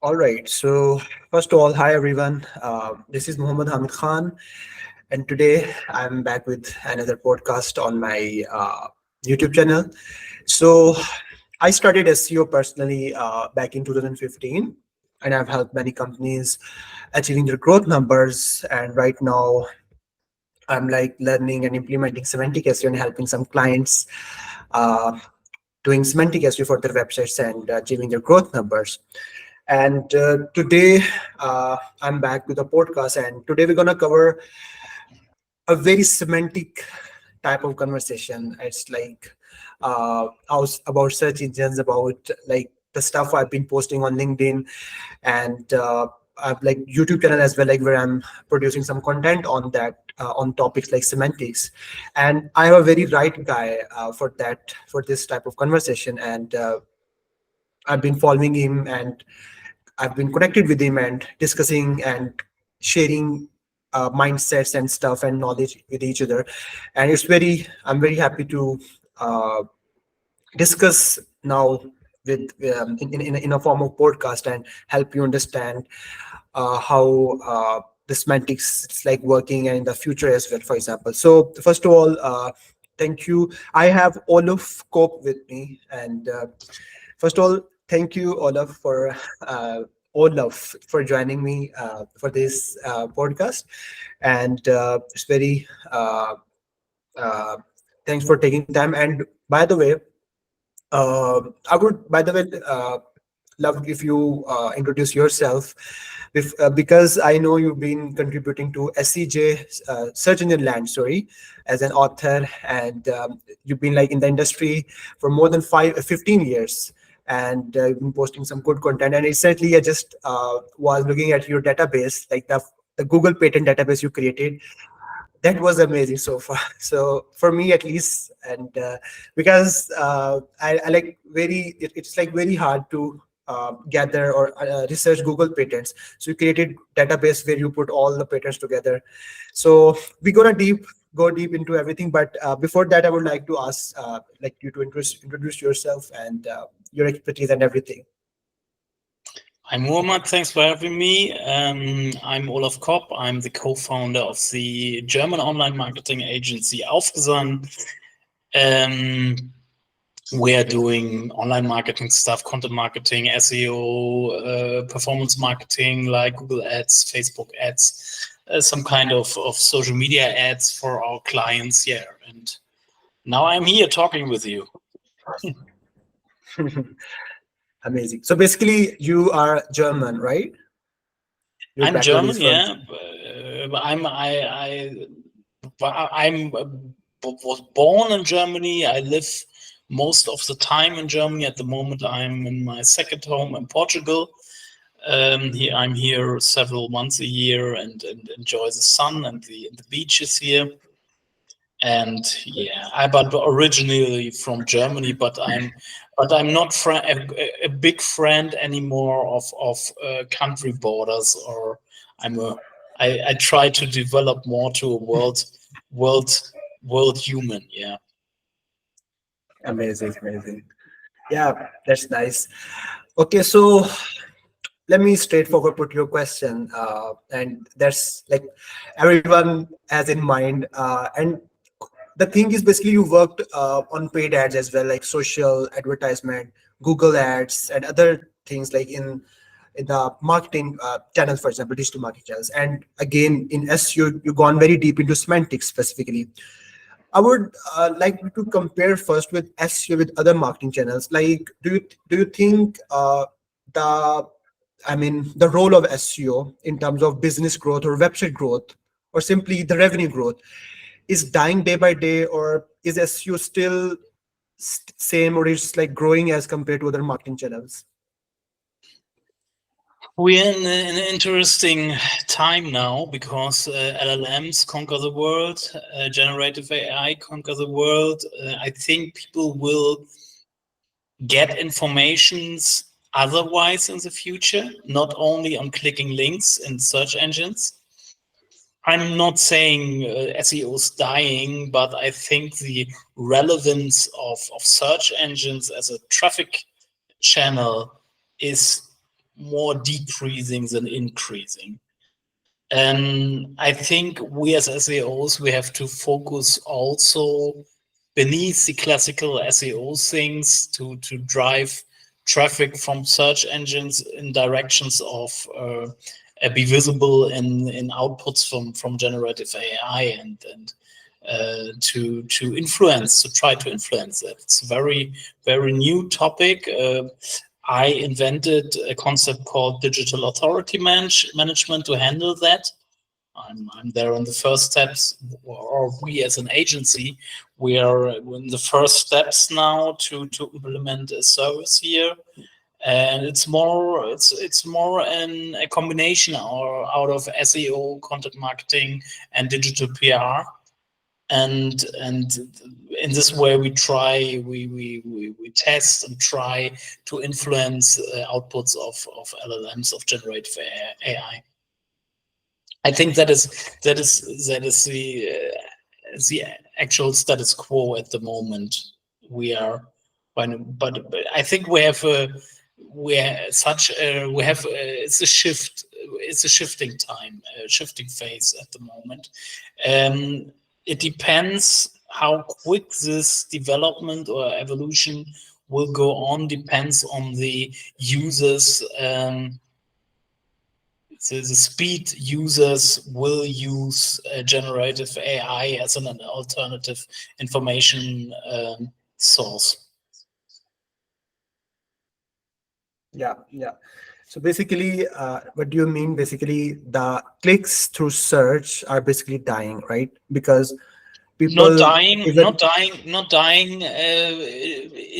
All right. So first of all, hi everyone. This is Muhammad Hamid Khan, and today I'm back with another podcast on my YouTube channel. So I started SEO personally back in 2015, and I've helped many companies achieving their growth numbers. And right now, I'm like learning and implementing semantic SEO and helping some clients uh, doing semantic SEO for their websites and achieving their growth numbers. And today I'm back with a podcast, and today we're gonna cover a very semantic type of conversation. It's like about search engines, about like the stuff I've been posting on LinkedIn, and I've like YouTube channel as well, like where I'm producing some content on that on topics like semantics. And I have a very right guy for this type of conversation, and I've been following him and I've been connected with him and discussing and sharing mindsets and stuff and knowledge with each other. And I'm very happy to uh, discuss now with in a form of podcast and help you understand how the semantics is like working and in the future as well, for example. So first of all, thank you. I have Olaf Kopp with me, and first of all, thank you, Olaf for joining me for this podcast, and it's very thanks for taking time. And by the way, I would, by the way, love if you introduce yourself, because I know you've been contributing to SEJ, Search Engine Land Story, as an author, and you've been like in the industry for more than 15 years, and you've been posting some good content. And recently, I just was looking at your database, like the Google patent database you created. That was amazing so far. So for me at least, and because I like it's like very hard to gather or research Google patents. So you created database where you put all the patents together. So we're gonna go deep into everything. But before that, I would like to ask like you to introduce yourself and your expertise and everything. Hi, Muhammad. Thanks for having me. I'm Olaf Kopp. I'm the co-founder of the German online marketing agency Aufgesang. We're doing online marketing stuff, content marketing, SEO, performance marketing like Google Ads, Facebook ads, some kind of social media ads for our clients. Yeah, and now I'm here talking with you. Amazing. So basically, you are German, right? Your I'm background is German, from. yeah. I'm was born in Germany. I live most of the time in Germany. At the moment, I'm in my second home in Portugal. I'm here several months a year and enjoy the sun and the beaches here. And yeah, but originally from Germany, but I'm not a big friend anymore of country borders, or I try to develop more to a world human. Yeah. Amazing. Yeah, that's nice. Okay, so let me straightforward put your question, and that's like everyone has in mind. And the thing is, basically, you worked on paid ads as well, like social advertisement, Google Ads, and other things like in the marketing channels, for example, digital marketing channels. And again, in SEO, you've gone very deep into semantics specifically. I would like you to compare first with SEO with other marketing channels. Like, do you think the the role of SEO in terms of business growth or website growth or simply the revenue growth is dying day by day, or is SEO still same, or is like growing as compared to other marketing channels? We're in an interesting time now because LLMs conquer the world, generative AI conquer the world. I think people will get informations otherwise in the future, not only on clicking links in search engines. I'm not saying SEO is dying, but I think the relevance of search engines as a traffic channel is more decreasing than increasing. And I think we as SEOs, we have to focus also beneath the classical SEO things to drive traffic from search engines in directions of be visible in outputs from generative AI and to influence, to try to influence it. It's a very, very new topic. I invented a concept called digital authority management to handle that. I'm there on the first steps, or we as an agency, we are in the first steps now to implement a service here. And it's more a combination out of SEO, content marketing, and digital PR. And in this way we test and try to influence outputs of LLMs, of generative AI. I think that is the actual status quo at the moment. But I think it's a shift. It's a shifting time, a shifting phase at the moment. It depends how quick this development or evolution will go on. Depends on the users. The speed users will use generative AI as an alternative information source. Yeah. So basically, what do you mean? Basically, the clicks through search are basically dying, right? Because people not dying,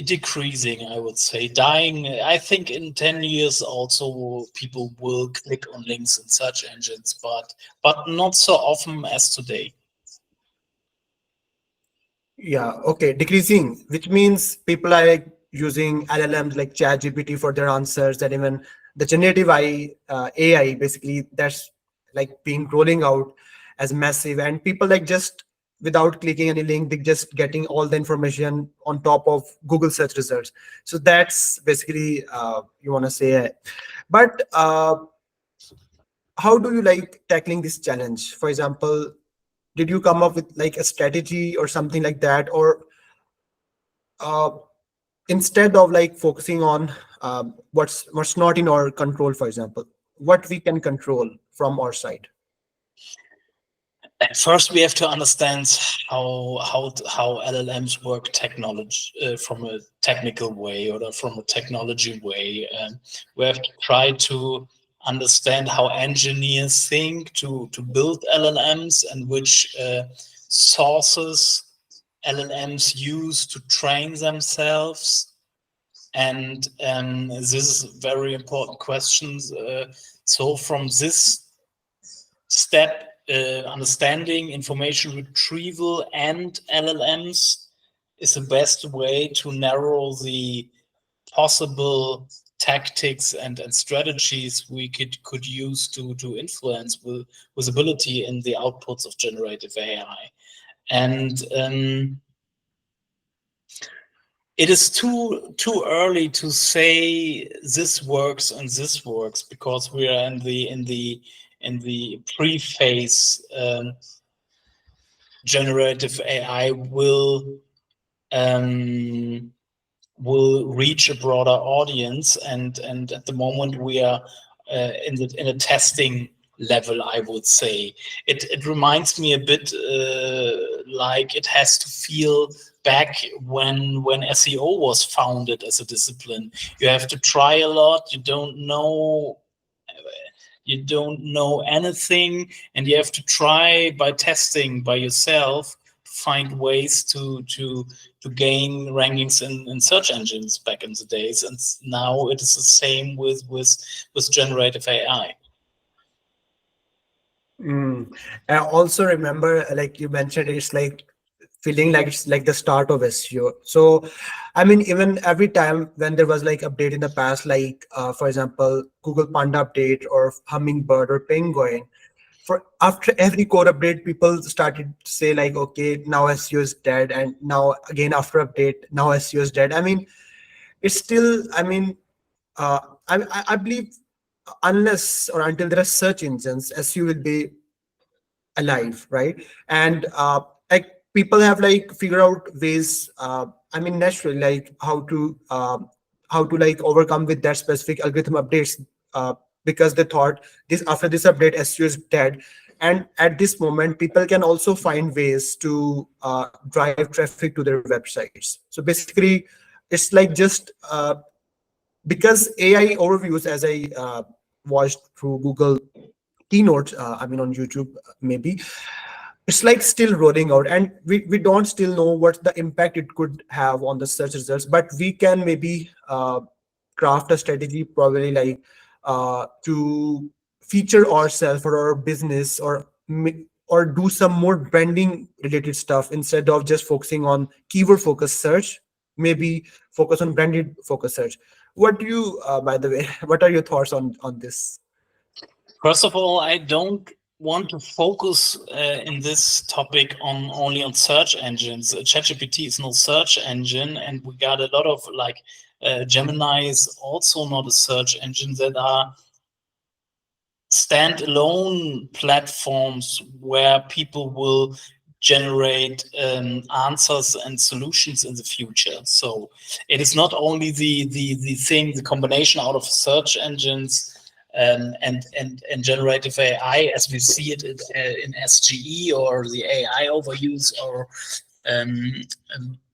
decreasing, I would say. Dying, I think in 10 years also people will click on links in search engines, but not so often as today. Yeah, okay, decreasing, which means people are like using LLMs like ChatGPT for their answers, and even the generative AI, basically that's like being rolling out as massive, and people like just without clicking any link, they just getting all the information on top of Google search results. So that's basically you want to say. But how do you like tackling this challenge? For example, did you come up with like a strategy or something like that, or uh, instead of like focusing on what's not in our control, for example, what we can control from our side? First, we have to understand how LLMs work from a technical way or from a technology way. We have to try to understand how engineers think to build LLMs and which sources LLMs use to train themselves. And this is very important questions. So from this step, understanding information retrieval and LLMs is the best way to narrow the possible tactics and strategies we could use to influence visibility in the outputs of generative AI. And it is too early to say this works and this works, because we are in the pre-phase. Generative AI will reach a broader audience, and at the moment we are in a testing level, I would say. It reminds me a bit like it has to feel back when SEO was founded as a discipline. You have to try a lot. You don't know anything, and you have to try by testing by yourself to find ways to gain rankings in search engines back in the days. And now it is the same with generative AI. I also remember, like you mentioned, it's like feeling like it's like the start of SEO. So, I mean, even every time when there was like update in the past, like for example, Google Panda update or Hummingbird or Penguin, for after every core update, people started to say like, okay, now SEO is dead, and now again after update, now SEO is dead. I mean, it's still, I mean, I believe unless or until there are search engines, SEO will be alive, right? And like people have like figure out ways, I mean naturally, like how to like overcome with that specific algorithm updates, because they thought this after this update SEO is dead. And at this moment people can also find ways to drive traffic to their websites. So basically it's like just because AI overviews, as I watched through Google keynote, I mean on YouTube, maybe it's like still rolling out, and we don't still know what the impact it could have on the search results, but we can maybe craft a strategy, probably like to feature ourselves or our business, or or do some more branding related stuff instead of just focusing on keyword focused search. Maybe focus on branded focused search. What do you by the way, what are your thoughts on this? First of all, I don't want to focus in this topic on only on search engines. ChatGPT is no search engine, and we got a lot of like Gemini is also not a search engine, that are standalone platforms where people will generate answers and solutions in the future. So it is not only the combination out of search engines and generative AI as we see it in SGE or the AI overuse, or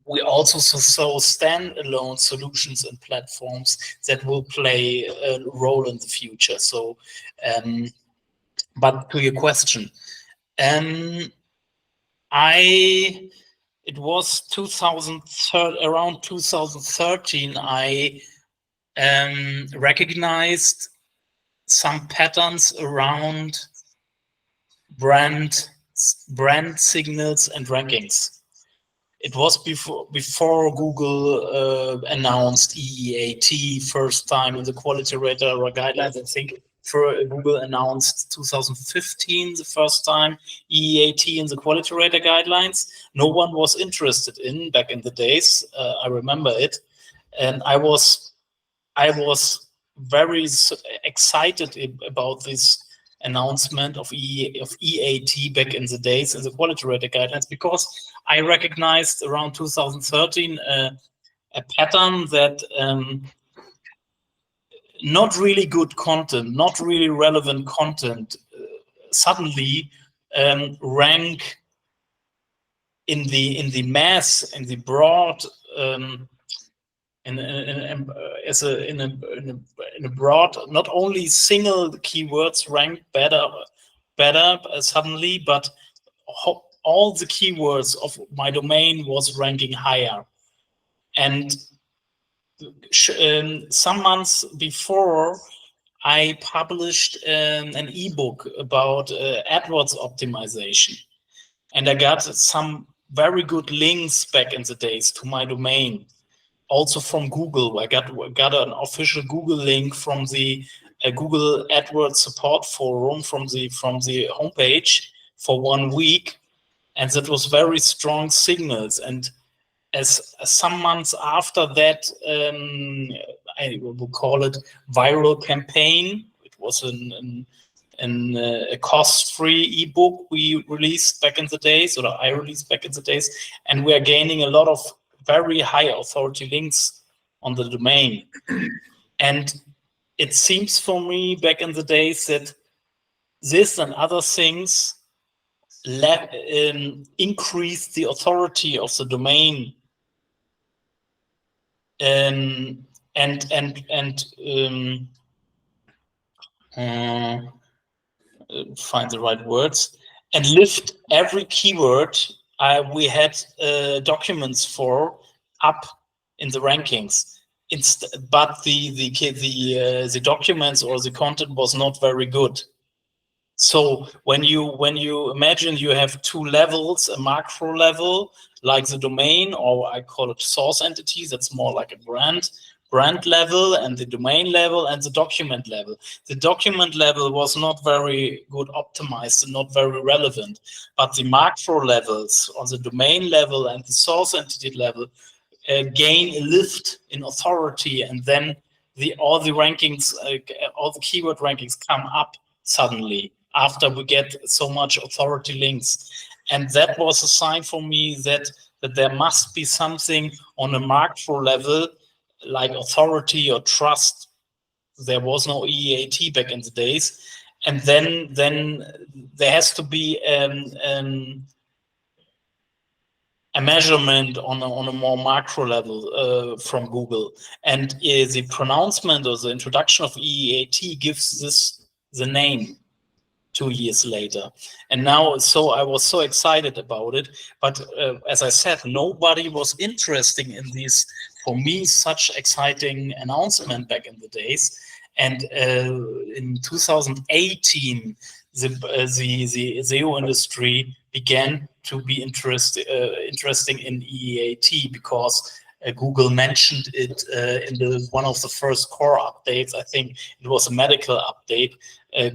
we also saw standalone solutions and platforms that will play a role in the future. So, but to your question, it was around 2013, I recognized some patterns around brand signals and rankings. It was before Google announced EEAT first time in the quality radar guidelines. I think Google announced 2015 the first time EEAT in the quality radar guidelines. No one was interested in back in the days. I remember it, and I was very excited about this announcement of EAT back in the days in the quality radar guidelines, because I recognized around 2013 a pattern that not really good content, not really relevant content, suddenly rank in the mass, in the broad, in a broad, not only single keywords ranked better suddenly, but all the keywords of my domain was ranking higher. And some months before, I published an ebook about AdWords optimization, and I got some very good links back in the days to my domain. Also from Google, I got an official Google link from the Google AdWords support forum from the homepage for 1 week, and that was very strong signals. And as some months after that, I will call it viral campaign. It was a cost-free ebook we released back in the days, or I released back in the days, and we are gaining a lot of very high authority links on the domain. And it seems for me back in the days that this and other things increase the authority of the domain, find the right words, and lift every keyword we had documents for up in the rankings. But the documents or the content was not very good. So when you imagine you have two levels, a macro level like the domain, or I call it source entity, that's more like a brand level, and the domain level and the document level. The document level was not very good optimized and not very relevant, but the macro levels on the domain level and the source entity level gain a lift in authority, and then all the rankings, all the keyword rankings come up suddenly after we get so much authority links. And that was a sign for me that there must be something on a macro level, like authority or trust. There was no EAT back in the days. And then there has to be a measurement on a more macro level from Google. And the pronouncement or the introduction of EAT gives this the name 2 years later. And now, so I was so excited about it. But as I said, nobody was interested in this, for me, such exciting announcement back in the days. And in 2018, the SEO industry began to be interesting in EAT, because Google mentioned it in one of the first core updates. I think it was a medical update.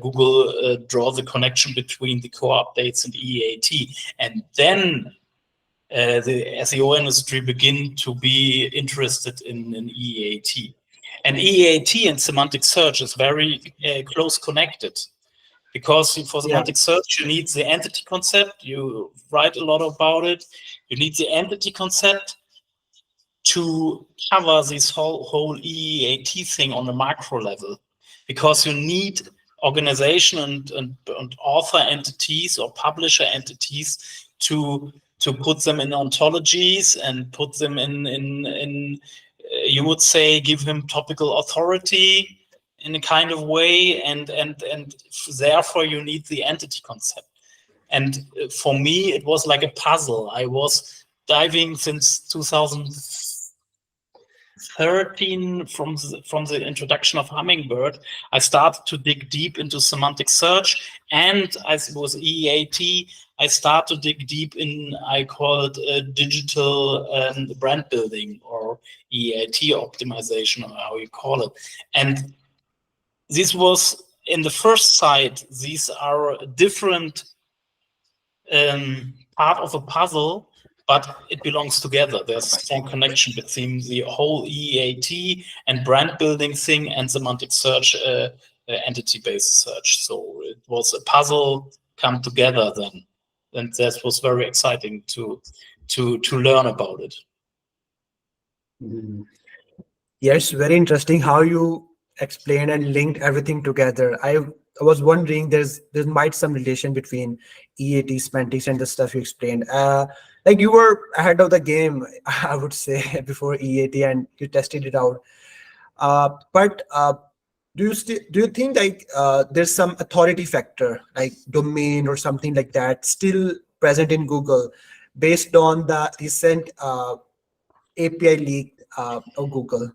Google draw the connection between the core updates and EAT, and then the SEO industry begin to be interested in EAT. And EAT and semantic search is very close connected, because for semantic search you need the entity concept. You write a lot about it. You need the entity concept to cover this whole EAT thing on a macro level, because you need organization and author entities or publisher entities to put them in ontologies and put them in you would say, give him topical authority in a kind of way, and therefore you need the entity concept. And for me, it was like a puzzle. I was diving since 2013 from the introduction of Hummingbird. I started to dig deep into semantic search, and as it was EAT, I start to dig deep in, I call it digital brand building, or EAT optimization, or how you call it. And this was in the first side, these are different part of a puzzle, but it belongs together. There's a strong connection between the whole EAT and brand building thing and semantic search, entity-based search. So it was a puzzle come together then. And that was very exciting to learn about it. Yes, very interesting how you explained and linked everything together. I was wondering there might some relation between EAT, semantics, and the stuff you explained. Like you were ahead of the game, I would say, before EAT, and you tested it out. But do you think like there's some authority factor, like domain or something like that, still present in Google based on the recent API leak of Google?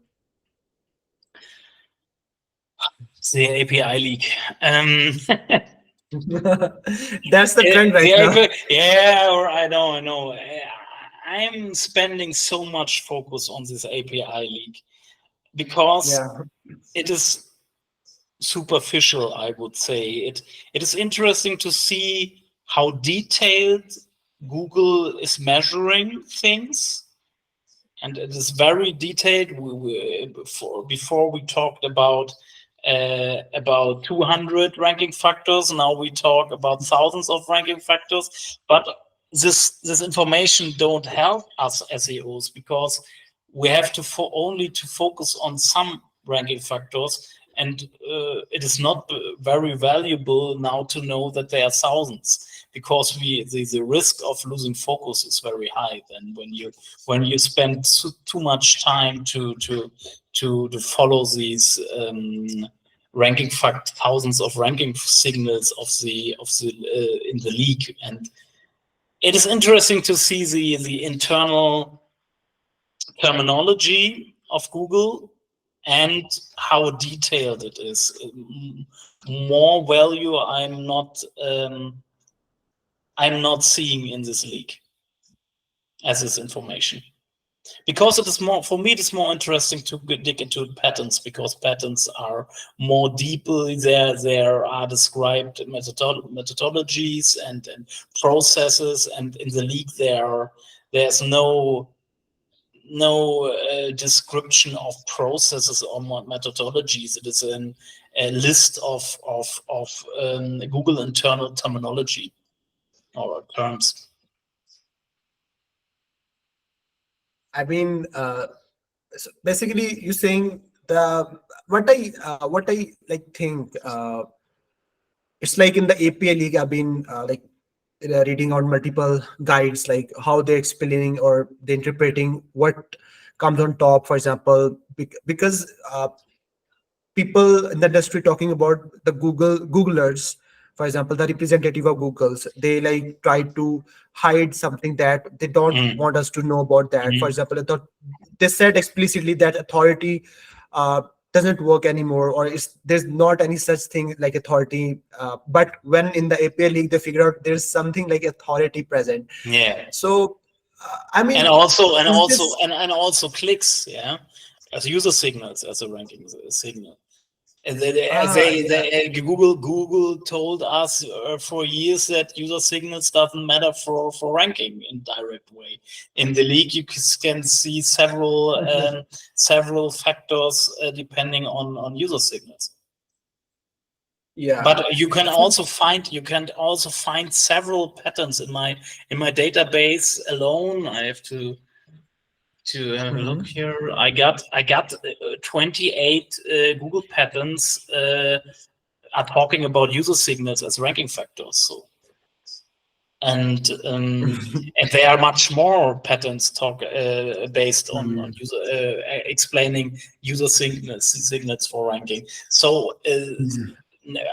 The API leak. That's the trend right now. Yeah, I know. I'm spending so much focus on this API leak because it is superficial, I would say. It is interesting to see how detailed Google is measuring things, and it is very detailed. Before we talked about 200 ranking factors. Now we talk about thousands of ranking factors. But this information don't help us SEOs, because we have to only focus on some ranking factors, and it is not very valuable now to know that there are thousands, because the risk of losing focus is very high. Then when you spend too much time to follow these thousands of ranking signals in the leak. And it is interesting to see the internal terminology of Google and how detailed it is. More value I'm not seeing in this leak as this information, because it is more, for me, it is more interesting to dig into patterns, because patterns are more deeply there are described methodologies and processes, and in the leak there's no description of processes or methodologies. It is a list of Google internal terminology or terms. I mean, so basically, you're saying what I like think. It's like in the API league, I've been reading on multiple guides, like how they're explaining or they interpreting what comes on top. For example, because people in the industry talking about the Googlers, for example, the representative of Google's, they like try to hide something that they don't want us to know about that. For example, they said explicitly that authority doesn't work anymore, or there's not any such thing like authority. But when in the API league, they figure out there's something like authority present. Yeah. So, I mean, and also this... clicks, yeah, as user signals as a ranking signal. And Google told us for years that user signals doesn't matter for ranking in direct way. In the league, you can see several factors depending on user signals. Yeah, but you can also find several patterns in my database alone. I have to have a look here. I got 28 Google patterns are talking about user signals as ranking factors. So, and there are much more patterns based on user explaining user signals for ranking. So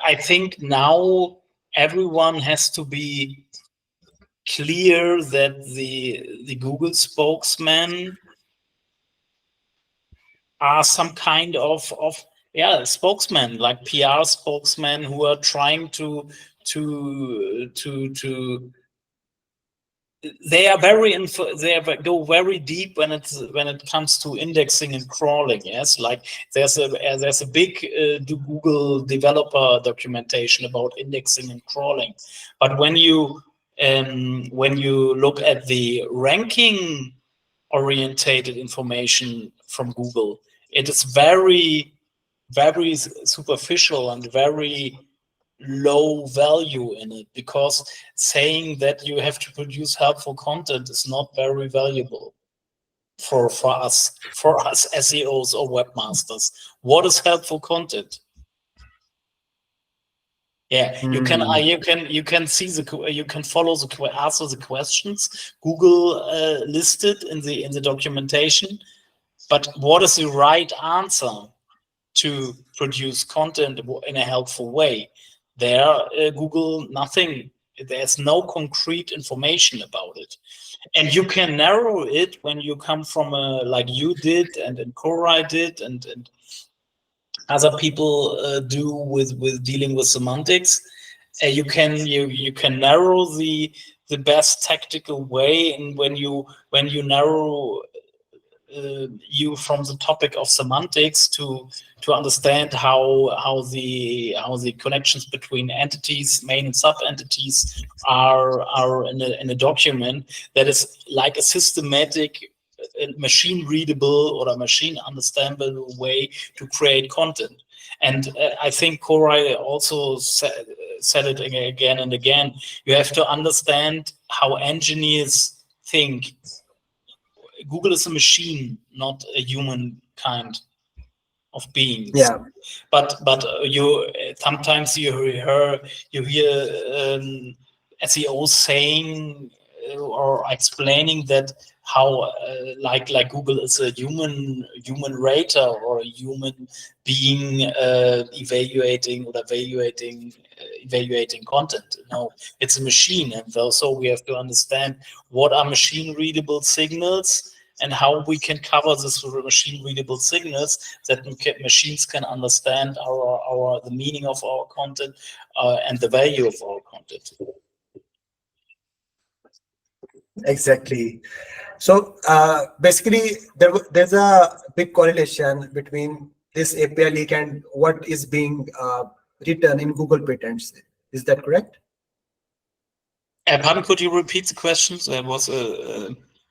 I think now everyone has to be clear that the Google spokesman are some kind of spokesman, like PR spokesman, who are trying to they go very deep when it comes to indexing and crawling. Yes, like there's a big Google developer documentation about indexing and crawling, but when you look at the ranking orientated information from Google, it is very, very superficial and very low value in it, because saying that you have to produce helpful content is not very valuable for us SEOs or webmasters. What is helpful content? Yeah, you can see you can follow answer the questions Google listed in the documentation, but what is the right answer to produce content in a helpful way? There, Google, nothing. There's no concrete information about it, and you can narrow it when you come from like you did and Koray did and other people do with dealing with semantics. You can narrow the best tactical way, and when you narrow you from the topic of semantics to understand how the connections between entities, main and sub entities, are in a document that is like a systematic, machine readable or a machine understandable way to create content. And I think Koray also said it again and again. You have to understand how engineers think. Google is a machine, not a human kind of beings. Yeah. But you sometimes you hear SEOs saying or explaining that how like Google is a human rater or a human being evaluating content. No, it's a machine, and so we have to understand what are machine readable signals and how we can cover this with machine readable signals that machines can understand the meaning of our content and the value of our content. Exactly. So basically, there's a big correlation between this API leak and what is being written in Google patents. Is that correct? Pardon, could you repeat the question?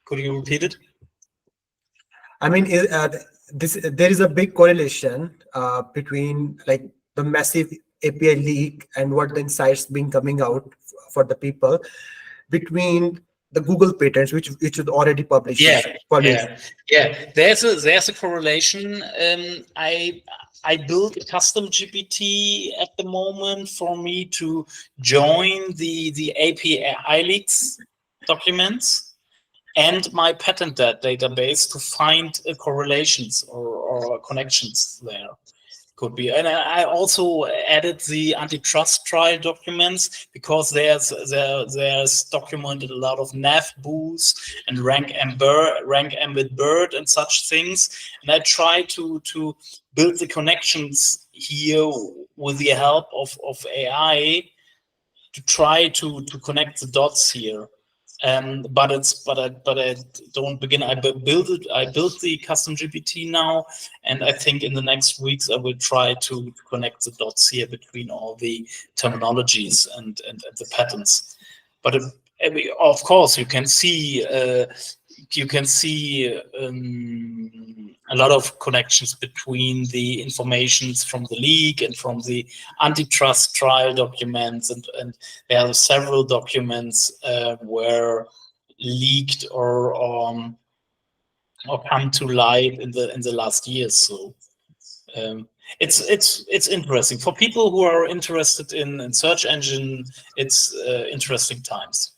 Could you repeat it? I mean, there is a big correlation between like the massive API leak and what the insights being coming out for the people between the Google patents, which is already Yeah, published. There's a correlation. I built a custom GPT at the moment for me to join the API leaks documents and my patent database to find correlations or connections there. Could be, and I also added the antitrust trial documents because there's documented a lot of nav boosts and rank embed bird and such things, and I try to build the connections here with the help of AI to try to connect the dots here. But I don't begin. I build it. I built the custom GPT now, and I think in the next weeks I will try to connect the dots here between all the terminologies and the patterns. But of course, you can see a lot of connections between the informations from the leak and from the antitrust trial documents, and there are several documents were leaked or come to light in the last years. So it's interesting for people who are interested in search engine. It's interesting times.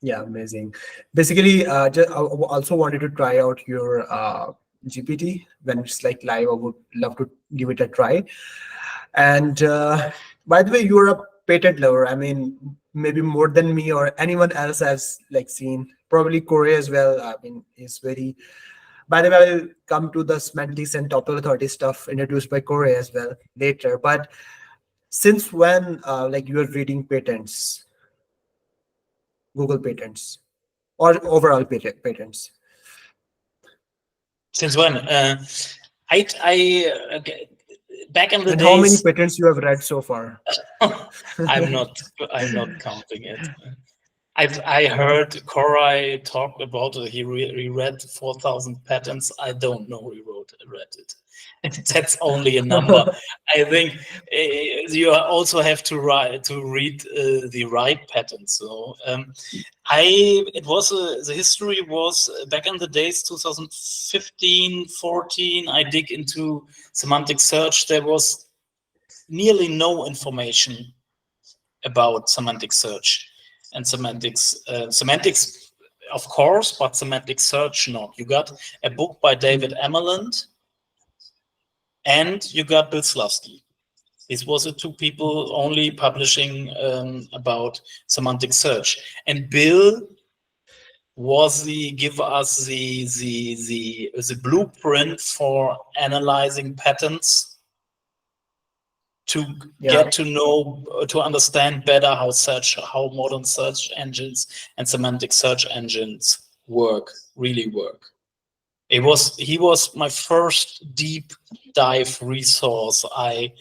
Yeah, amazing. Basically, I also wanted to try out your GPT when it's like live. I would love to give it a try. And by the way, you're a patent lover. I mean, maybe more than me or anyone else has like seen. Probably Koray as well. I mean, is very. By the way, I'll come to the semantics and topical authority stuff introduced by Koray as well later. But since when, like you are reading patents, Google patents, or overall patents? Since when? Back in the And how many days, patents you have read so far? I'm not counting it. I heard Koray talk about it. He read 4,000 patents. I don't know he read it. That's only a number. I think you also have to read the right patents. So the history was back in the days 2015, 14. I dig into semantic search. There was nearly no information about semantic search and semantics. Semantics, of course, but semantic search not. You got a book by David Emeland, and you got Bill Slawski. These was the two people only publishing about semantic search. And Bill give us the blueprint for analyzing patterns to get to know, to understand better how modern search engines and semantic search engines really work. He was my first deep dive resource. I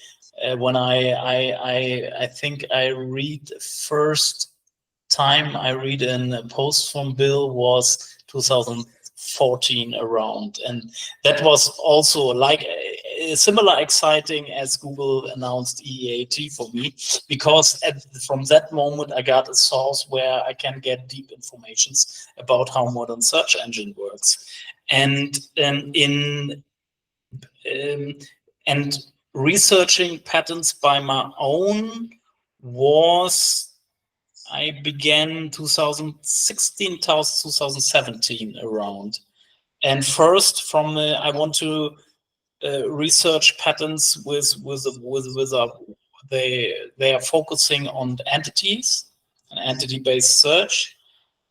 think I read first time I read in a post from Bill was 2014 around, and that was also like similar exciting as Google announced EAT for me, because from that moment I got a source where I can get deep informations about how modern search engine works, and researching patterns by my own I began 2016 to 2017 around. And first I want to research patterns they are focusing on entities, an entity-based search.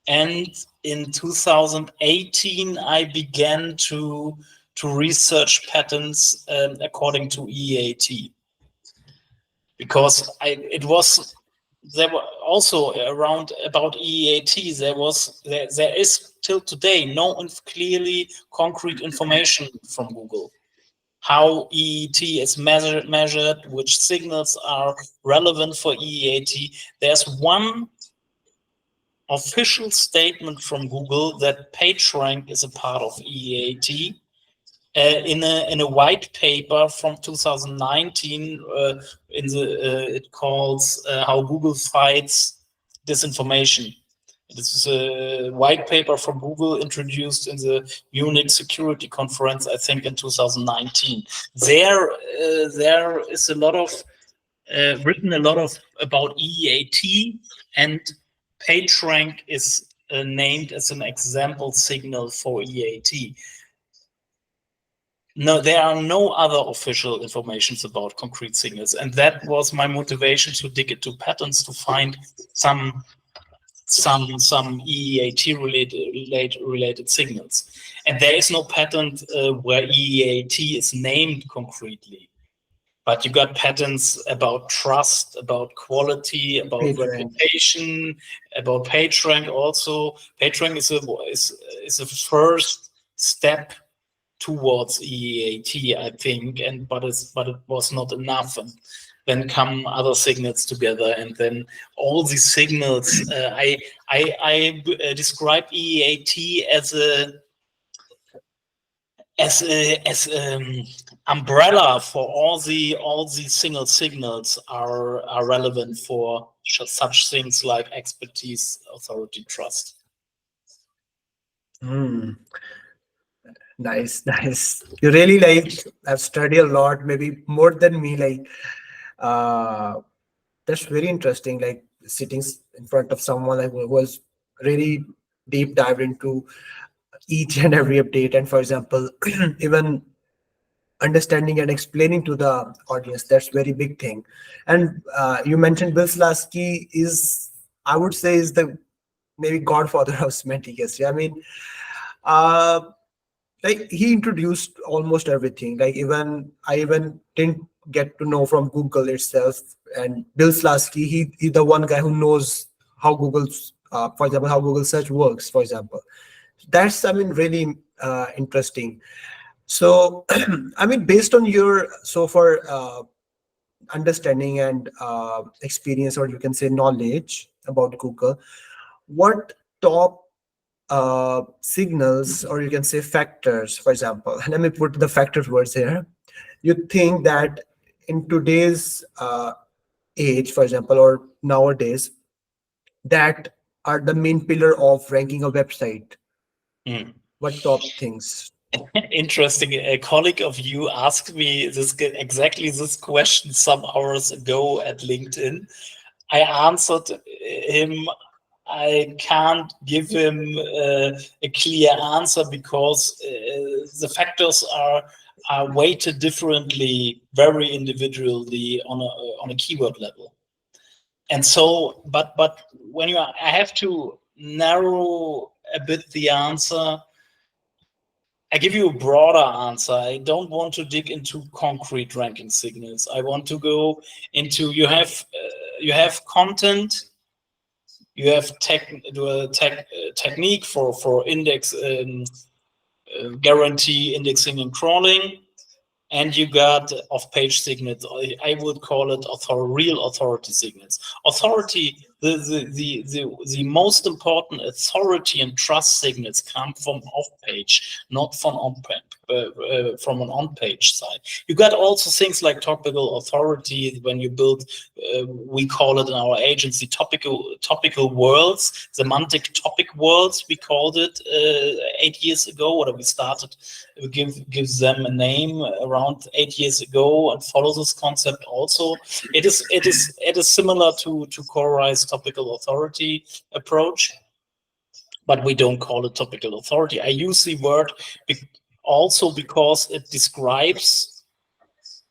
And in 2018, I began to research patterns according to EAT, because there were also around about EAT. There is till today no clearly concrete information from Google how EAT is measured, which signals are relevant for EAT. There's one official statement from Google that PageRank is a part of EEAT. In a white paper from 2019, it calls how Google fights disinformation. This is a white paper from Google introduced in the Munich Security Conference, I think, in 2019. There is a lot of written about EEAT, and PageRank is named as an example signal for EEAT. No, there are no other official informations about concrete signals, and that was my motivation to dig into patents to find some EEAT related signals. And there is no patent where EEAT is named concretely, but you got patents about trust, about quality, about reputation, about PageRank. Also, PageRank is a first step towards EEAT, I think, but it was not enough. And then come other signals together, and then all these signals. I describe EEAT as umbrella for all these single signals are relevant for such things like expertise, authority, trust. Nice. You really have studied a lot, maybe more than me. That's very interesting. Like sitting in front of someone who was really deep dive into each and every update, and for example, even understanding and explaining to the audience. That's very big thing. And you mentioned Bill Slawski is, I would say, is the maybe godfather of semantic SEO. I mean, he introduced almost everything. I even didn't get to know from Google itself. And Bill Slawski, he's the one guy who knows how Google's, for example, how Google search works, for example. That's, really interesting. So, based on your so far understanding and experience, or you can say knowledge about Google, what top signals, or you can say factors, for example, and let me put the factors words here, you think that in today's age, for example, or nowadays, that are the main pillar of ranking a website? What top things? Interesting. A colleague of you asked me exactly this question some hours ago at LinkedIn. I answered him, I can't give him a clear answer because the factors are weighted differently, very individually on a keyword level. And so, but when I have to narrow a bit the answer, I give you a broader answer. I don't want to dig into concrete ranking signals. I want to go into, you have content, you have technique for index guarantee indexing and crawling, and you got off-page signals. I would call it real authority signals. Authority, the most important authority and trust signals come from off-page, not from from an on-page side. You got also things like topical authority. When you build, we call it in our agency topical worlds, semantic topic worlds. We called it 8 years ago, or we started. We gives them a name around 8 years ago, and follow this concept also. It is similar to Koray's topical authority approach, but we don't call it topical authority. I use the word also because it describes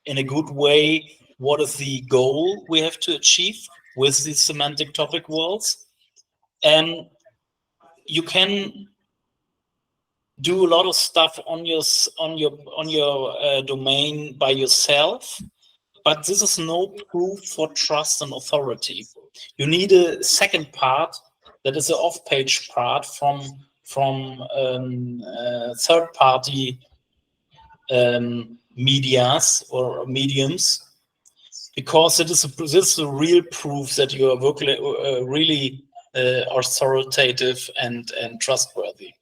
in a good way what is the goal we have to achieve with these semantic topic worlds. And you can do a lot of stuff on your domain by yourself, but this is no proof for trust and authority. You need a second part that is an off-page part from third-party medias or mediums, because this is a real proof that you are really authoritative and trustworthy.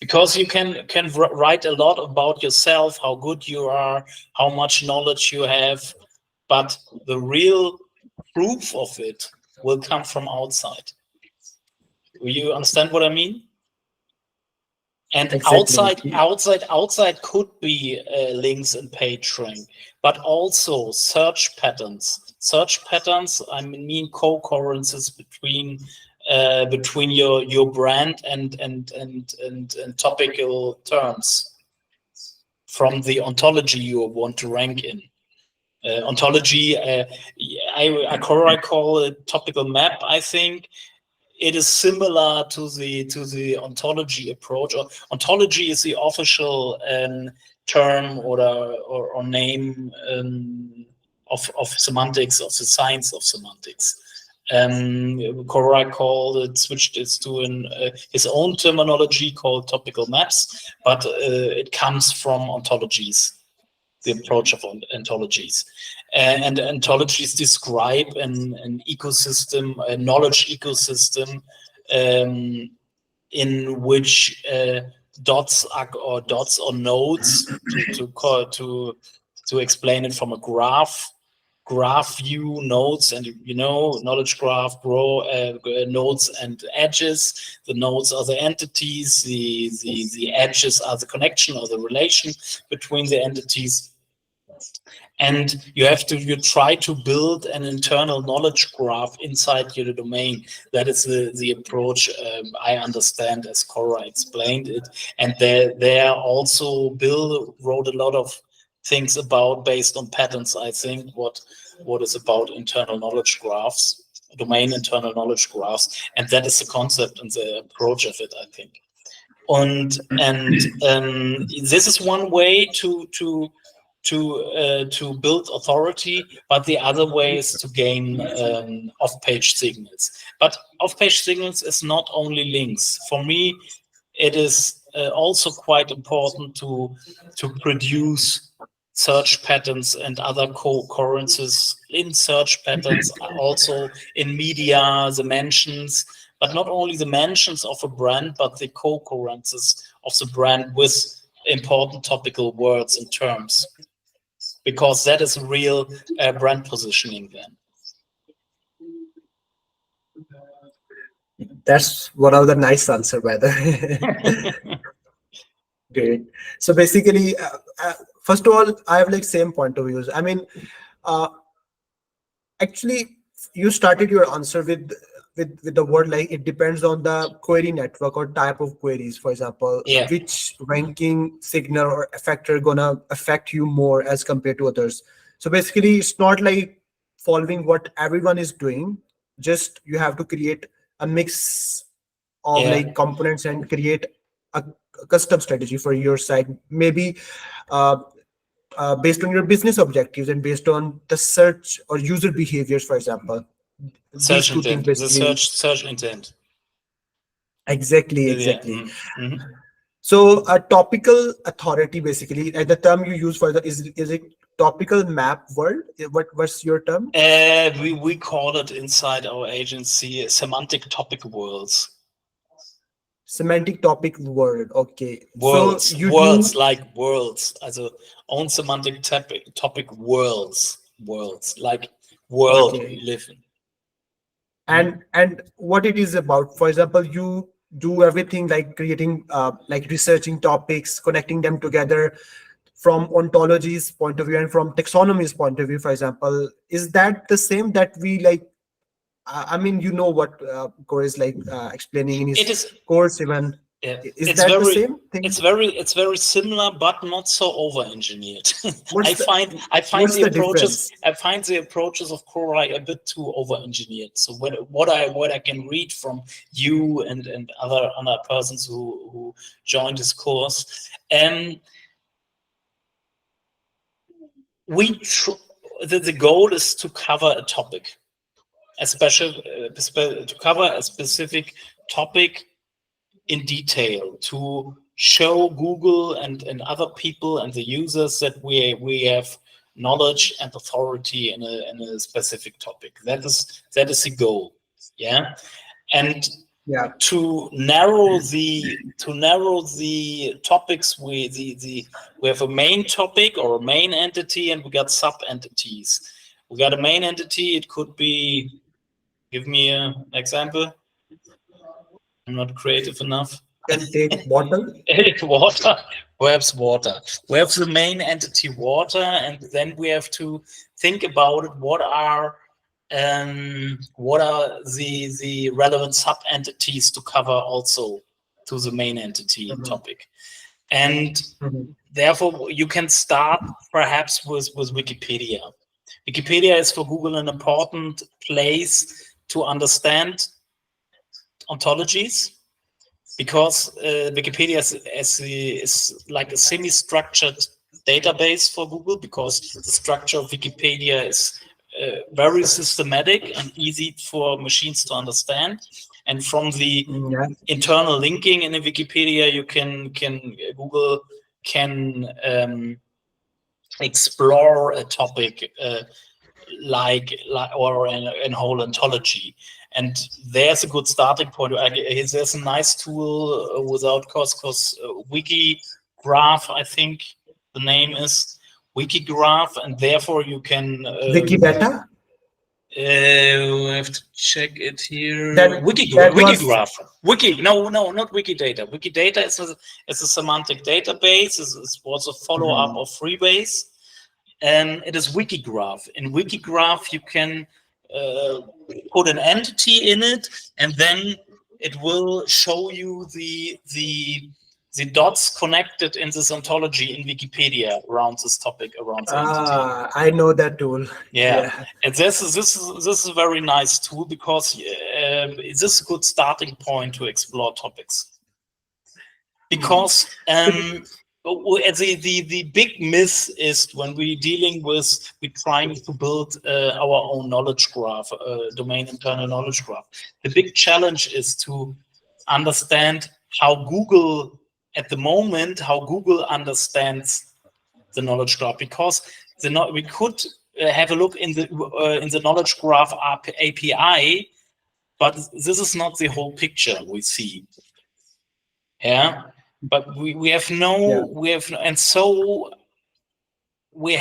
Because you can write a lot about yourself, how good you are, how much knowledge you have, but the real proof of it will come from outside. Do you understand what I mean? And Exactly. outside could be links and page rank, but also search patterns. Search patterns, I mean co-occurrences between your brand and topical terms from the ontology you want to rank in. Ontology, I call it topical map, I think. It is similar to the ontology approach. Ontology is the official term or name of semantics, of the science of semantics. Koray switched it to his own terminology called topical maps, but it comes from ontologies, the approach of ontologies. And ontologies describe an ecosystem, a knowledge ecosystem, in which dots or nodes, to explain it from a graph view, nodes, and knowledge graph, nodes and edges. The nodes are the entities, the edges are the connection or the relation between the entities. And you try to build an internal knowledge graph inside your domain. That is the approach I understand, as Koray explained it. And there also Bill wrote a lot of things about, based on patterns, I think, what is about internal knowledge graphs, domain internal knowledge graphs. And that is the concept and the approach of it, I think. And this is one way to build authority, but the other way is to gain off-page signals. But off-page signals is not only links. For me, it is also quite important to produce search patterns and other co-occurrences in search patterns, also in media, the mentions, but not only the mentions of a brand, but the co-occurrences of the brand with important topical words and terms, because that is real brand positioning then. That's one of the nice answer, by the way. Great. So basically, first of all, I have like same point of views. I mean, actually, you started your answer with the word like it depends on the query network or type of queries. For example, Yeah. which ranking signal or factor gonna affect you more as compared to others. So basically, it's not like following what everyone is doing. Just you have to create a mix of Yeah. like components and create a custom strategy for your site, maybe based on your business objectives and based on the search or user behaviors, for example. These Search two things intent, the basically. search intent. Exactly. Yeah. Mm-hmm. So a topical authority, basically, the term you use for the is it topical map world? What's your term? We call it inside our agency semantic topic worlds. Semantic topic world. Okay. Worlds, So you worlds do like worlds, also own semantic topic worlds like world okay. we live in. And what it is about, for example, you do everything like creating like researching topics, connecting them together from ontologies point of view and from taxonomies point of view, for example. Is that the same that we like I mean, you know what Koray is like explaining in It his is. course even. Yeah, Is that the same thing? it's very similar, but not so over-engineered. I find what's the the approaches difference? of Koray a bit too over-engineered. So what I can read from you and other persons who joined this course, the goal is to cover a topic, to cover a specific topic in detail, to show Google and other people and the users that we have knowledge and authority in a specific topic. That is the goal. Yeah. And Yeah. to narrow the topics, we have a main topic or a main entity, and we got sub entities. We got a main entity. It could be, give me an example. I'm not creative enough. Can take bottle. Water, perhaps water. We have the main entity water, and then we have to think about it. What are the relevant sub entities to cover also to the main entity topic? And therefore, you can start perhaps with Wikipedia. Wikipedia is for Google an important place to understand ontologies, because Wikipedia is like a semi-structured database for Google, because the structure of Wikipedia is very systematic and easy for machines to understand. And from the internal linking in the Wikipedia, you Google can explore a topic like or an whole ontology. And there's a good starting point. There's a nice tool without cost, because Wikigraph, I think the name is Wikigraph, and therefore you can Wikidata. We have to check it here. Wikigraph. No, not Wikidata. Wikidata is a semantic database. It's also a follow-up of Freebase. And it is Wikigraph. In Wikigraph, you can put an entity in it, and then it will show you the dots connected in this ontology in Wikipedia around this topic, around the entity. I know that tool. Yeah. And this is a very nice tool, because this is a good starting point to explore topics. Because the big myth is, when we're trying to build our own knowledge graph, domain internal knowledge graph. The big challenge is to understand how Google understands the knowledge graph, because we could have a look in the knowledge graph API, but this is not the whole picture we see. Yeah. But we have and so we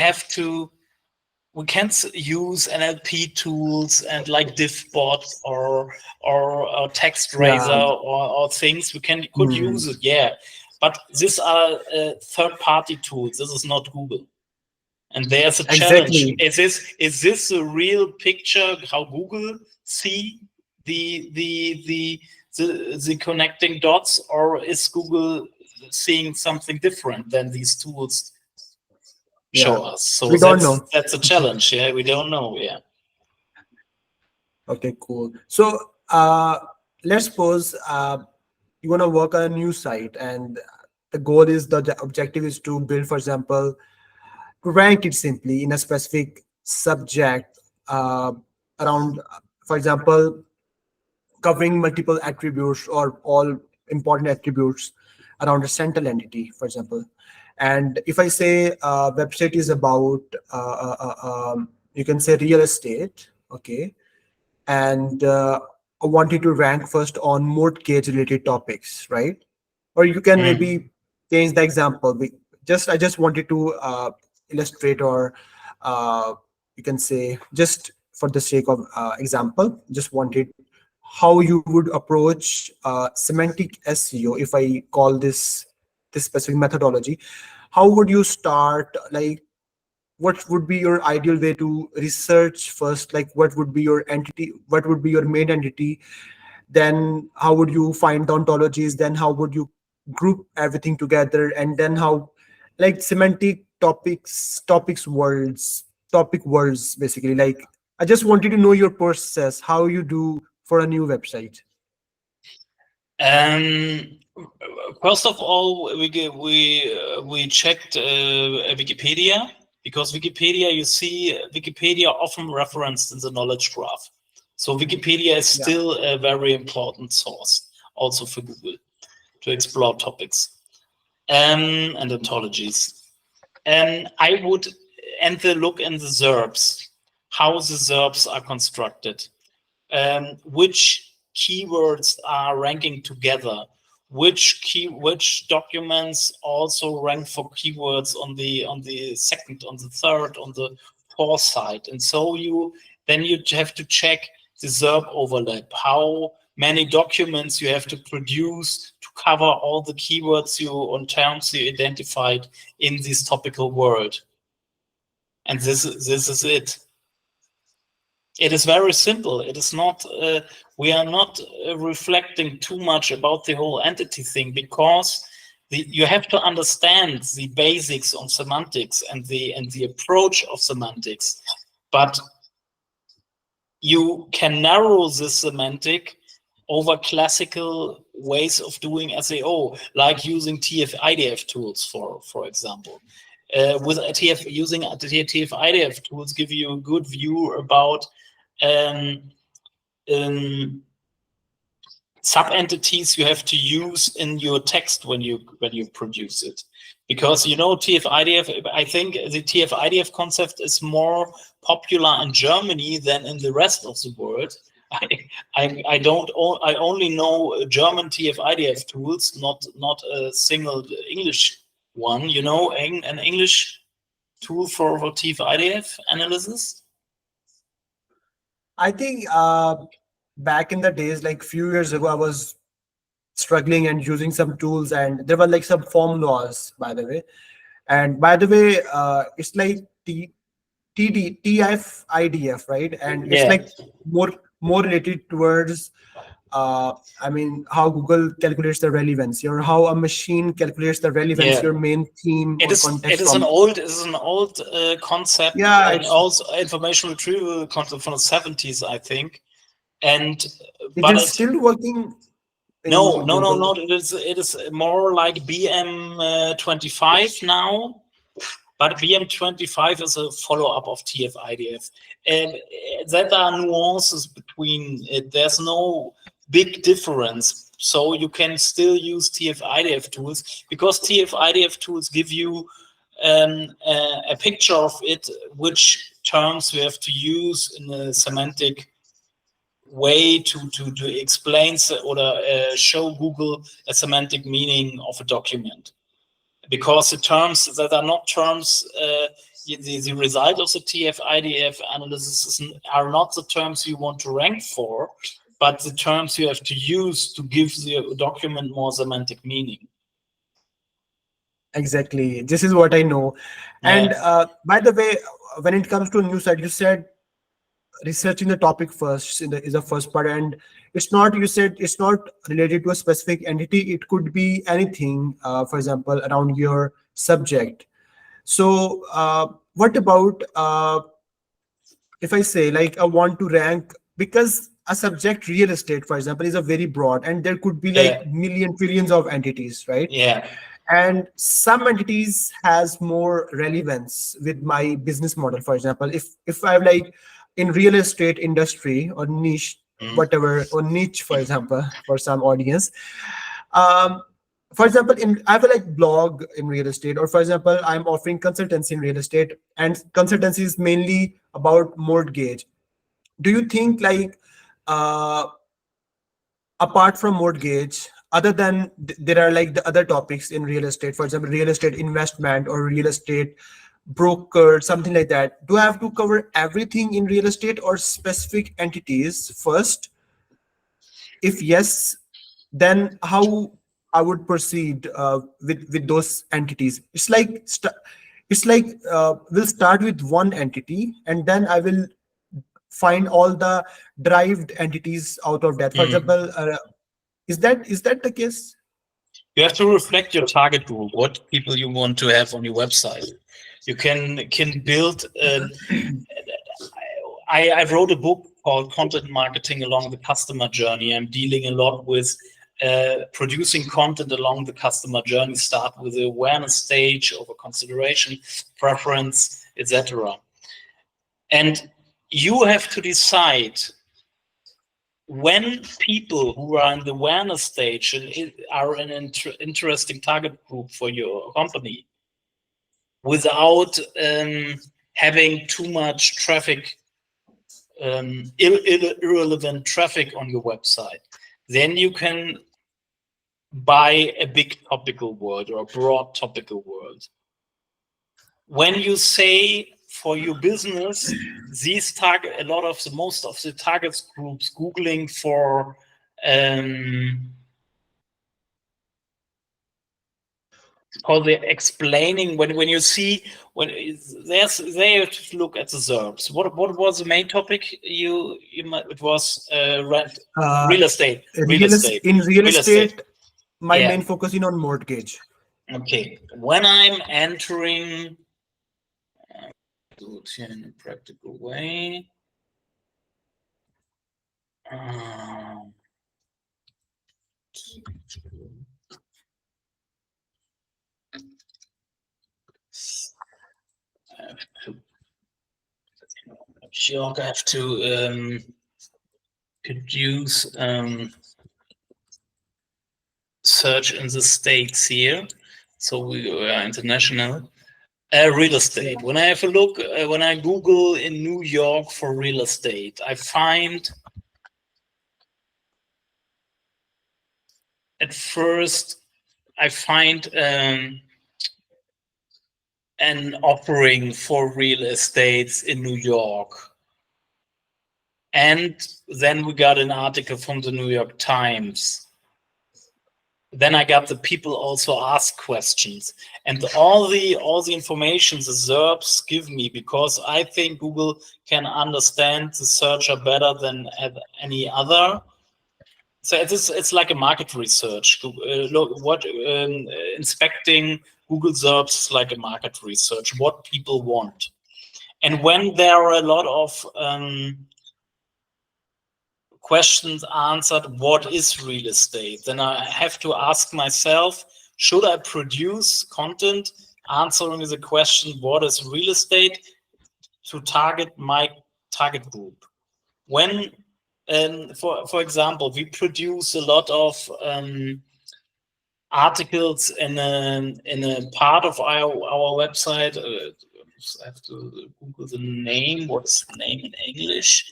can't use NLP tools and like diffbot or TextRaiser or things. We could use it, but these are third-party tools. This is not Google, and there's a challenge. Is this a real picture how Google see the connecting dots, or is Google seeing something different than these tools show us? So we don't know. That's a challenge. Yeah, we don't know. Yeah. Okay, cool. So let's suppose you want to work on a new site, and the objective is to build, for example, to rank it simply in a specific subject around, for example, covering multiple attributes or all important attributes around a central entity, for example. And if I say website is about, you can say real estate, okay, and I wanted to rank first on mortgage related topics, right? Or you can maybe change the example. I just wanted to illustrate, or you can say, just for the sake of example, just wanted how you would approach semantic SEO. If I call this specific methodology, how would you start? Like, what would be your ideal way to research first? Like, what would be your entity? What would be your main entity? Then how would you find the ontologies? Then how would you group everything together? And then how, like, semantic topic words, basically. Like, I just wanted to know your process, how you do for a new website. First of all, we checked Wikipedia, because Wikipedia, you see, Wikipedia often referenced in the knowledge graph. So Wikipedia is still a very important source, also for Google, to explore topics and ontologies. And I would look in the SERPs, how the SERPs are constructed, which keywords are ranking together, which documents also rank for keywords on the second, on the third, on the fourth side. And so you have to check the SERP overlap, how many documents you have to produce to cover all the keywords on terms you identified in this topical word. And this is it. It is very simple. It is not. We are not reflecting too much about the whole entity thing, because you have to understand the basics on semantics and the approach of semantics, but you can narrow the semantic over classical ways of doing SEO, like using TF-IDF tools, for example. With using TF-IDF tools give you a good view about sub-entities you have to use in your text when you produce it. Because TF-IDF, I think the TF-IDF concept is more popular in Germany than in the rest of the world. I only know German TF-IDF tools, not a single English one. An English tool for TF-IDF analysis? I think back in the days, like few years ago, I was struggling and using some tools, and there were like some formulas, by the way. And by the way, it's like TF-IDF, right? And it's like more related towards how Google calculates the relevance, how a machine calculates the relevance, your main theme or context. It is an old concept, and also information retrieval concept from the 70s, I think. And but it's still working. No. It is more like BM25 now. But BM25 is a follow-up of TF-IDF. And there are nuances between it. There's no big difference. So you can still use TF-IDF tools, because TF-IDF tools give you a picture of it, which terms you have to use in a semantic way to explain or show Google a semantic meaning of a document. Because the terms that are not terms, the result of the TF-IDF analysis are not the terms you want to rank for, but the terms you have to use to give the document more semantic meaning. Exactly. This is what I know. And by the way, when it comes to a new site, you said researching the topic first is the first part, and you said it's not related to a specific entity. It could be anything, for example, around your subject. So what about if I say, like, I want to rank, because a subject, real estate, for example, is a very broad, and there could be like trillions of entities, right? And some entities has more relevance with my business model. For example, if I'm like in real estate industry or niche, whatever, or niche, for example, for some audience, for example, I have a like blog in real estate, or for example, I'm offering consultancy in real estate, and consultancy is mainly about mortgage. Do you think, like, apart from mortgage, other than there are like the other topics in real estate, for example, real estate investment or real estate broker, something like that, do I have to cover everything in real estate or specific entities first? If yes, then how I would proceed with those entities? It's like we'll start with one entity, and then I will find all the derived entities out of that. For example, is that the case? You have to reflect your target group, what people you want to have on your website. You can build. I wrote a book called Content Marketing Along the Customer Journey. I'm dealing a lot with producing content along the customer journey. Start with the awareness stage, over consideration, preference, etc. And you have to decide when people who are in the awareness stage and are an interesting target group for your company, without having too much traffic irrelevant traffic on your website, then you can buy a big topical word or a broad topical word. When you say for your business, these target most of the target groups Googling for the explaining, when you see they have to look at the SERPs. What was the main topic it was real estate. In real estate, my Yeah. main focus is on mortgage. Okay, when I'm entering, do it here in a practical way. I have to produce search in the states here, so we are international. Real estate. When I have a look, when I Google in New York for real estate, I find at first an offering for real estates in New York. And then we got an article from the New York Times. Then I got the people also ask questions, and all the information the SERPs give me, because I think Google can understand the searcher better than any other. So it's like a market research. Look, what inspecting Google SERPs is like a market research, what people want. And when there are a lot of questions answered, what is real estate, then I have to ask myself, should I produce content answering the question, what is real estate, to target my target group? When, for example, we produce a lot of articles in a part of our website. I have to Google the name. What's the name in English?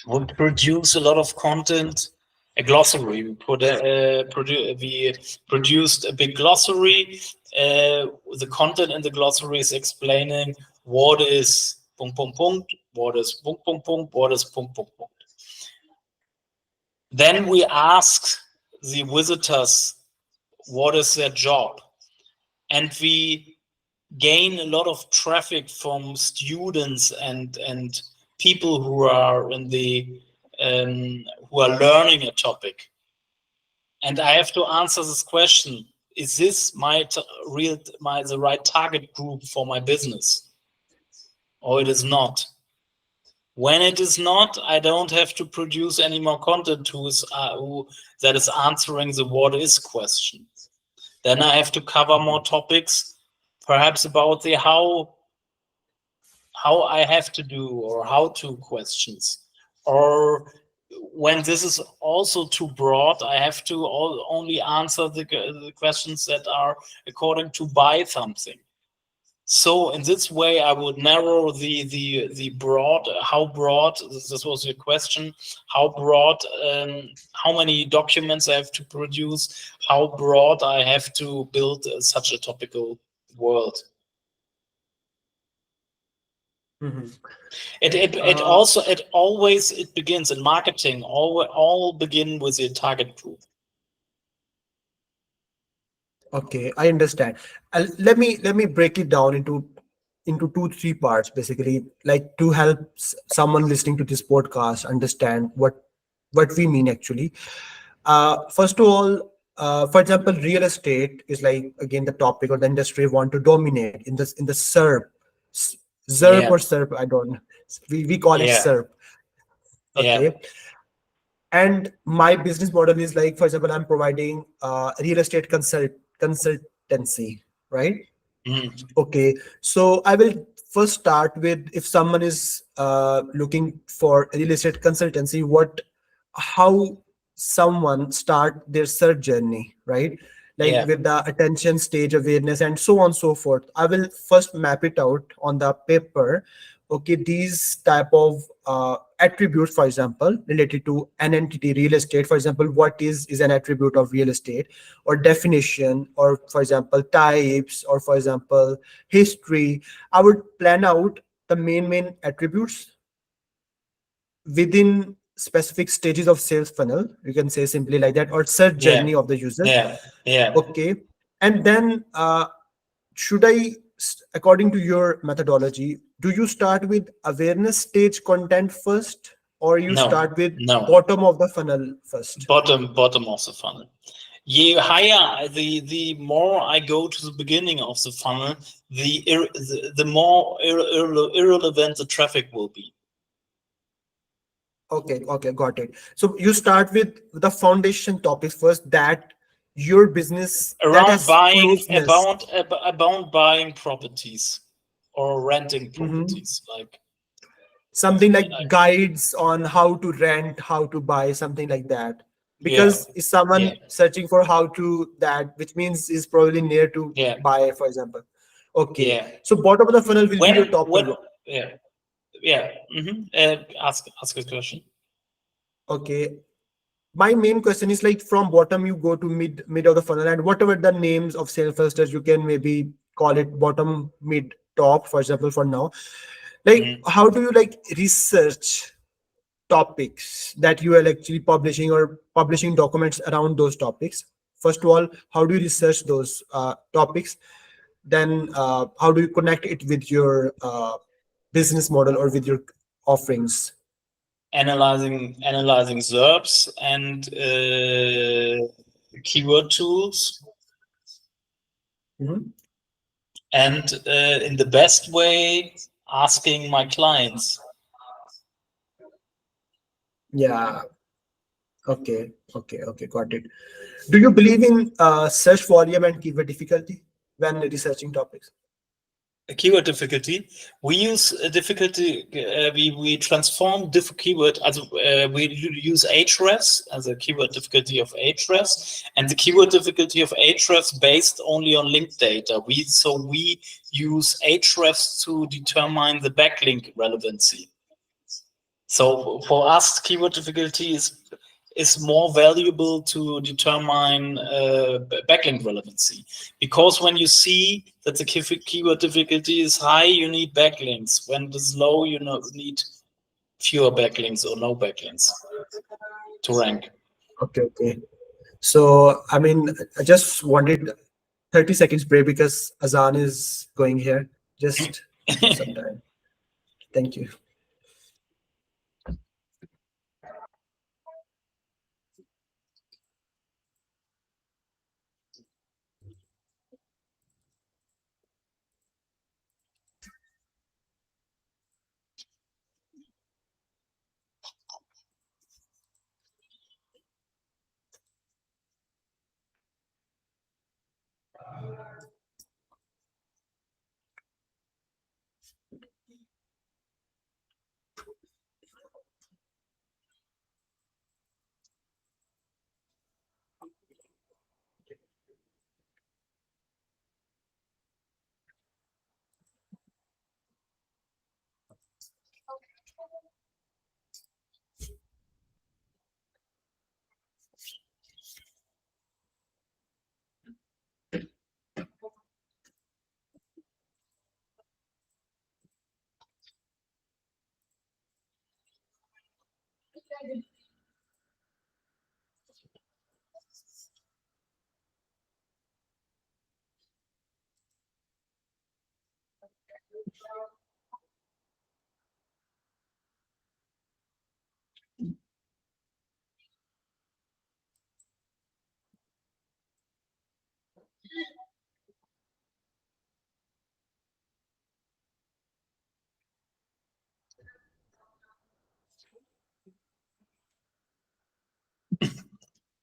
We produce a lot of content, a glossary. We produced a big glossary. The content in the glossary is explaining what is what is what is . Then we ask the visitors what is their job, and we gain a lot of traffic from students and people who are in the who are learning a topic. And I have to answer this question: is this the right target group for my business, or it is not? When it is not, I don't have to produce any more content that is answering the what is question. Then I have to cover more topics, perhaps about the how I have to do, or how to questions. Or when this is also too broad, I have to only answer the questions that are according to buy something. So in this way, I would narrow the broad. How broad? This was your question. How broad? How many documents I have to produce? How broad I have to build such a topical world? Mm-hmm. It always begins in marketing. All begin with your target group. Okay, I understand. Let me break it down into 2-3 parts, basically, like to help someone listening to this podcast understand what we mean actually. First of all, for example, real estate is like, again, the topic or the industry want to dominate in the SERP, ZERP or SERP. I don't. We call it SERP. Okay. Yeah. And my business model is like, for example, I'm providing real estate consultancy, right? Okay, so I will first start with, if someone is looking for real estate consultancy, how someone start their search journey, right? like Yeah. with the attention stage awareness and so on so forth. I will first map it out on the paper. Okay, these type of attributes, for example, related to an entity, real estate, for example, what is an attribute of real estate, or definition, or for example types, or for example history. I would plan out the main attributes within specific stages of sales funnel, you can say simply like that, or search Yeah. journey of the user. Yeah. Yeah. Okay, and then should I, according to your methodology, do you start with awareness stage content first, or you No. start with No. bottom of the funnel first? Bottom of the funnel. The higher, the more I go to the beginning of the funnel, the more irrelevant the traffic will be. Okay, got it. So you start with the foundation topics first, that your business that Around has buying, closeness. about buying properties or renting Mhm. properties, like Something like guides on how to rent, how to buy, something like that. yeah, Because is yeah, someone searching for how to that, which means is probably near to yeah, buy, for example. Okay, yeah. so bottom of the funnel will be your top When one. yeah, yeah. Ask a question. Okay, my main question is like from bottom you go to mid of the funnel, and whatever the names of sales clusters, you can maybe call it bottom, mid, top, for example, for now. Like Mhm. how do you like research topics that you are actually publishing, or publishing documents around those topics? First of all, how do you research those topics? Then how do you connect it with your business model or with your offerings? Analyzing SERPs and keyword tools, Mhm. and in the best way, asking my clients. Yeah. Okay, got it. Do you believe in search volume and keyword difficulty when researching topics? Keyword difficulty. We use difficulty. We transform keyword. We use hrefs as a keyword difficulty of hrefs, and the keyword difficulty of hrefs based only on link data. We use hrefs to determine the backlink relevancy. So for us, keyword difficulty is more valuable to determine backlink relevancy, because when you see that the keyword difficulty is high, you need backlinks. When it is low, you need fewer backlinks or no backlinks to rank. Okay. So, I mean, I just wanted 30 seconds break because Azan is going here. Just give some time. Thank you.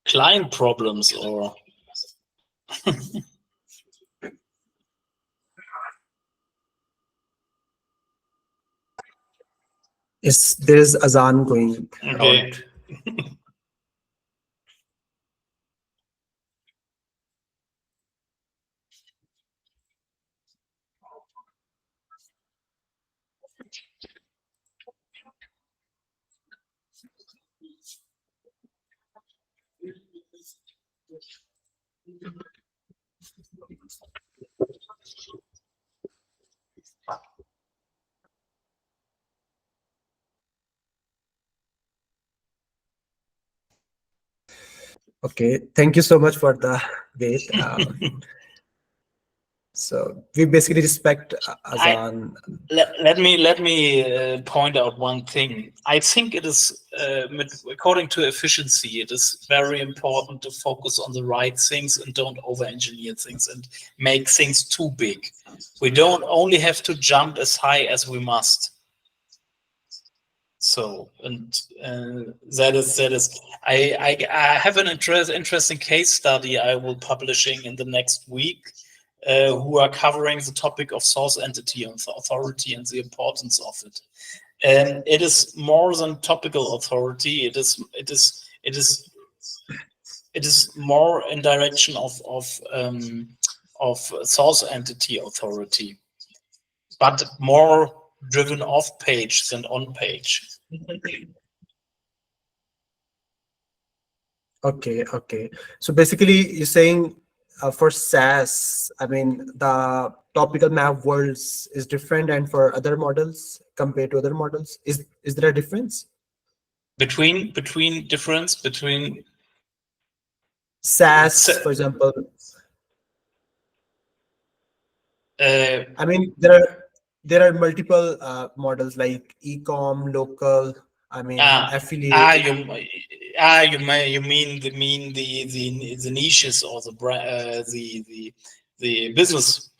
Client problems or There's Azan going okay. out. Okay, thank you so much for the wait. So we basically respect Azan. Let me point out one thing. I think it is, according to efficiency, it is very important to focus on the right things and don't over-engineer things and make things too big. We don't only have to jump as high as we must. So, and that is. I have an interesting case study I will publishing in the next week, who are covering the topic of source entity and authority and the importance of it. And it is more than topical authority. It is more in direction of source entity authority, but more driven off page than on page. Okay. So basically, you're saying for SaaS, I mean, the topical map worlds is different, and for other models compared to other models, is there a difference between SaaS, for example? I mean, there are multiple models like e-com, local. I mean, affiliate. you mean the niches or the business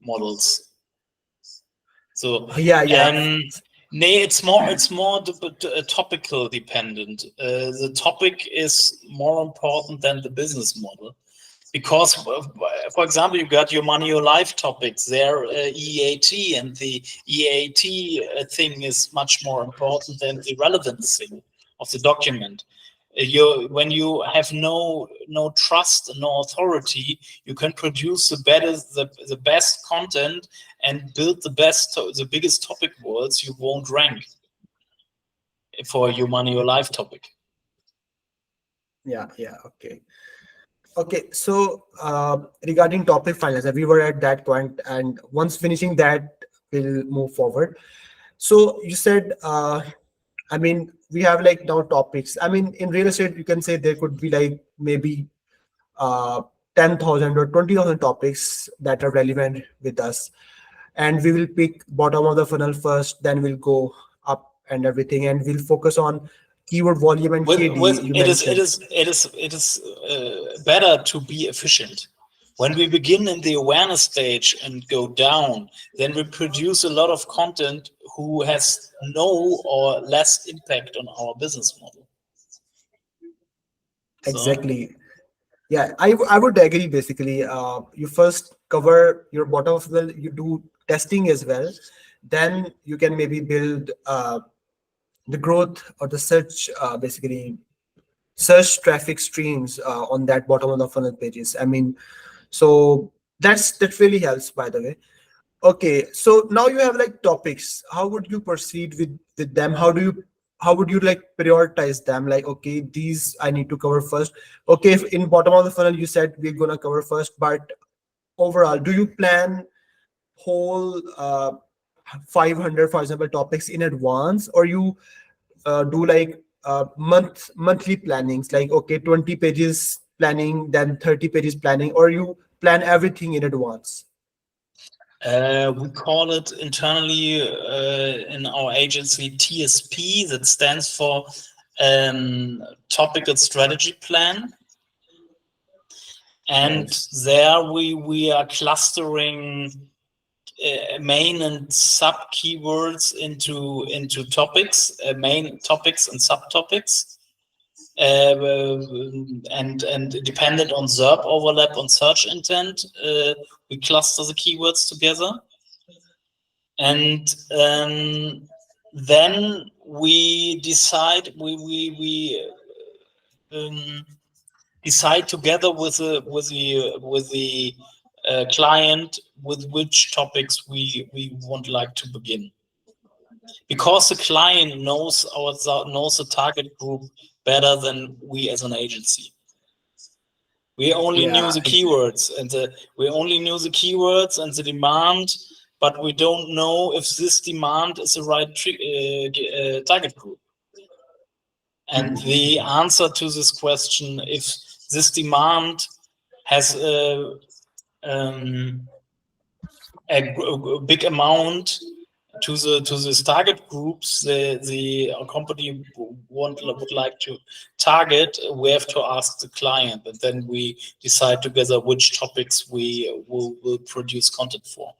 models. So Yeah. it's more topical dependent. The topic is more important than the business model. Because, for example, you got your money, your life topics there, EAT, and the EAT thing is much more important than the relevance thing of the document. When you have no trust, no authority, you can produce the best content and build the biggest topic words. You won't rank for your money, your life topic. Yeah. Okay, so regarding topic finance, we were at that point, and once finishing that, we'll move forward. So you said, I mean, we have like now topics. I mean, in real estate, you can say there could be like maybe uh, 10,000 or 20,000 topics that are relevant with us, and we will pick bottom of the funnel first, then we'll go up and everything, and we'll focus on keyword volume and KD. You mentioned. It is better to be efficient. When we begin in the awareness stage and go down, then we produce a lot of content who has no or less impact on our business model. Exactly. Yeah, I would agree. Basically, you first cover your bottom of the, you do testing as well, then you can maybe build the growth or the search, basically search traffic streams on that bottom of the funnel pages. I mean, so that really helps, by the way. Okay, so now you have like topics. How would you proceed with them? How would you like prioritize them? Like, okay, these I need to cover first. Okay, if in bottom of the funnel you said we're gonna cover first, but overall, do you plan whole 500, for example, topics in advance, or you do like monthly plannings? Like, okay, 20 pages planning, then 30 pages planning, or you plan everything in advance? We call it internally in our agency TSP. That stands for Topical Strategy Plan. And nice. There we are clustering main and sub keywords into topics, main topics and subtopics. And dependent on SERP overlap on search intent, we cluster the keywords together, and then we decide decide together with the client with which topics we would like to begin. because the client knows the target group better than we as an agency. We only knew the keywords and the demand, but we don't know if this demand is the right target group. And the answer to this question, if this demand has a big amount to the target groups the company would like to target, we have to ask the client, and then we decide together which topics we will produce content for.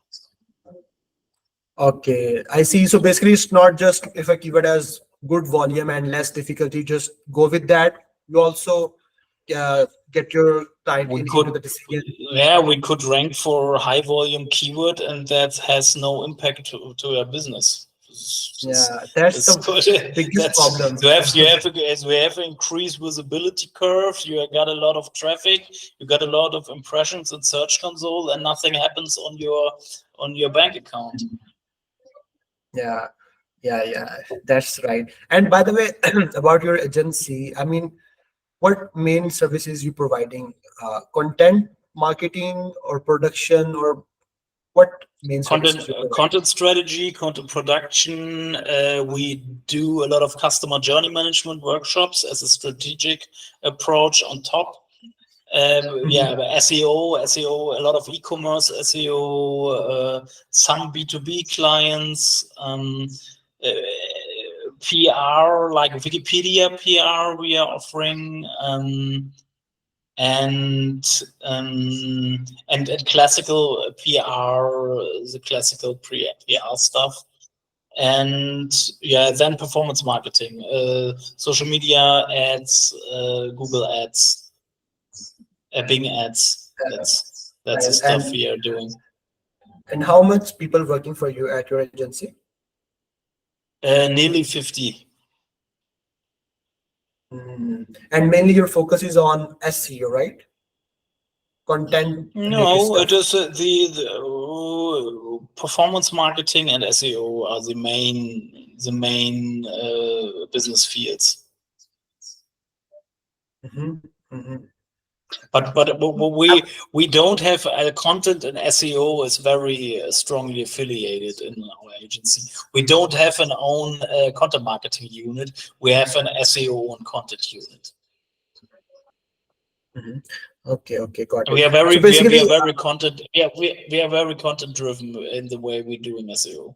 Okay, I see. So basically, it's not just if a keyword has good volume and less difficulty, just go with that. You also get your client into the decision. Yeah, we could rank for high volume keyword, and that has no impact to your business. Yeah, that's the biggest problem. We have increased visibility curve. You got a lot of traffic. You got a lot of impressions in Search Console, and nothing happens on your bank account. Yeah, that's right. And by the way, about your agency, I mean, what main services you providing? Content marketing or production, or what main services you provide? Content strategy, content production. We do a lot of customer journey management workshops as a strategic approach on top. SEO, a lot of e-commerce SEO, some B2B clients, PR, like Wikipedia PR we are offering, and classical PR, the classical PR stuff. And then performance marketing, social media ads, Google ads, Bing ads. That's the stuff we are doing. And how much people working for you at your agency? Nearly 50. And mainly your focus is on SEO, right? Content. No, it is the performance marketing and SEO are the main business fields. But we don't have content, and SEO is very strongly affiliated in our agency. We don't have an own content marketing unit. We have an SEO and content unit. Okay, got it. We are very content. Yeah, we are very content driven in the way we do in SEO.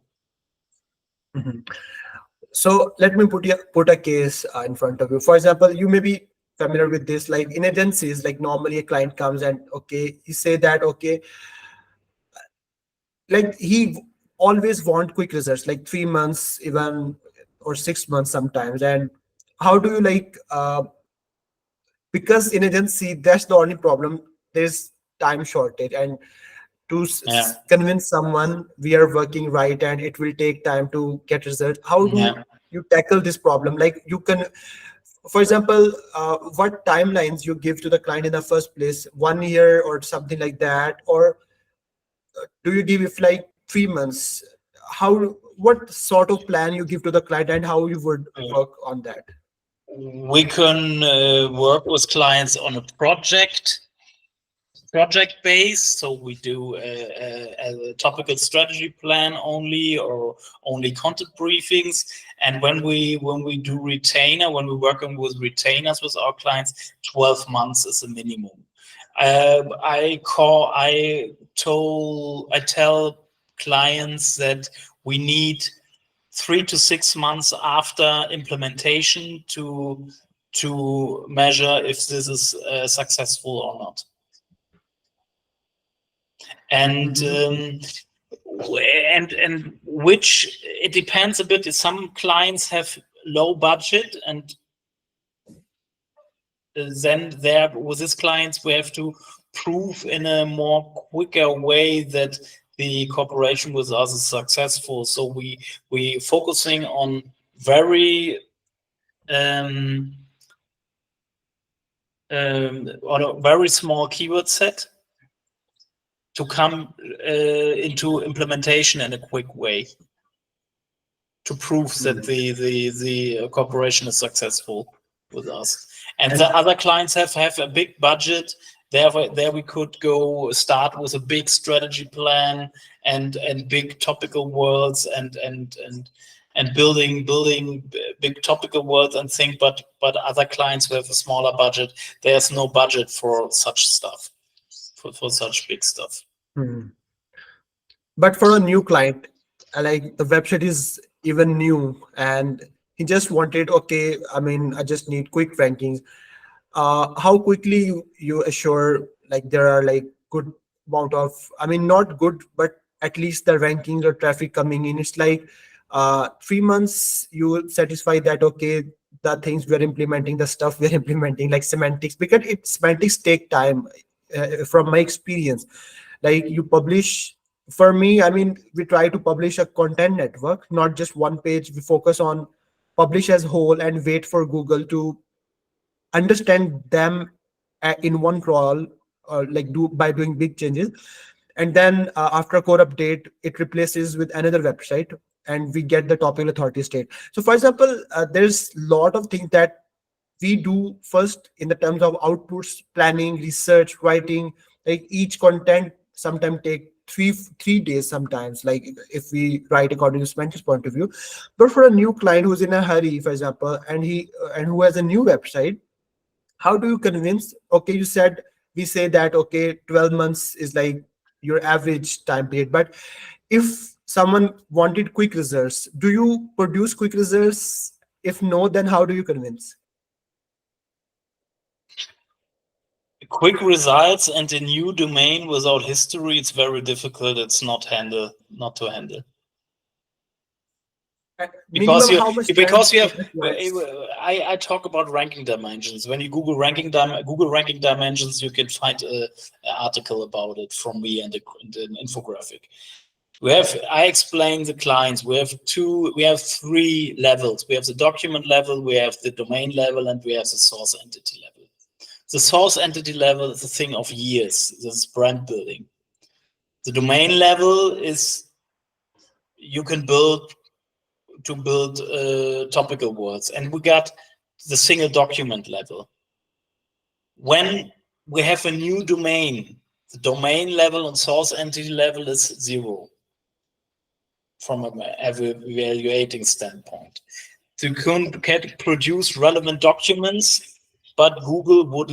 So let me put a case in front of you. For example, you may be familiar with this, like in agencies, like normally a client comes and he say that like he always want quick results, like 3 months even, or 6 months sometimes. And how do you because in agency that's the only problem, there's time shortage, and to convince someone we are working right and it will take time to get results. How do you tackle this problem? Like you can, for example, what timelines you give to the client in the first place, 1 year or something like that, or do you give it like 3 months? What sort of plan you give to the client, and how you would work on that? We can work with clients on a project base, so we do a topical strategy plan only, or only content briefings. And when we do retainer, when we're working with retainers with our clients, 12 months is the minimum. I tell clients that we need 3 to 6 months after implementation to measure if this is successful or not. And which it depends a bit. Some clients have low budget, and then with these clients we have to prove in a more quicker way that the cooperation with us is successful. So we focusing on very on a very small keyword set to come into implementation in a quick way. to prove that the cooperation is successful with us. And the other clients have a big budget. There we could go start with a big strategy plan and big topical words and building big topical words and think. But other clients who have a smaller budget, there's no budget for such stuff, for such big stuff. But for a new client, like the website is even new and he just wanted, okay, I mean, I just need quick rankings. How quickly you assure like there are like good amount of, I mean, not good, but at least the rankings or traffic coming in? It's like 3 months you will satisfy that, okay, the things we're implementing, the stuff we're implementing, like semantics, because semantics take time. From my experience, like you publish, for me, I mean, we try to publish a content network, not just one page. We focus on publish as whole and wait for Google to understand them in one crawl, like do by doing big changes. And then after a core update, it replaces with another website and we get the topical authority state. So for example, there's a lot of things that we do first in the terms of outputs, planning, research, writing. Like each content sometimes take three days sometimes, like if we write according to semantics point of view. But for a new client who's in a hurry, for example, and who has a new website, how do you convince? Okay, you said, we say that, okay, 12 months is like your average time period, but if someone wanted quick results, do you produce quick results? If no, then how do you convince? Quick results and a new domain without history, it's very difficult. It's not to handle. Because you have, I talk about ranking dimensions. When you Google ranking dimensions, you can find an article about it from me and an infographic. I explain the clients. We have 3 levels. We have the document level, we have the domain level, and we have the source entity level. The source entity level is a thing of years. This is brand building. The domain level is you can build topical words, and we got the single document level. When we have a new domain, the domain level and source entity level is 0 from an evaluating standpoint. You can produce relevant documents, but Google would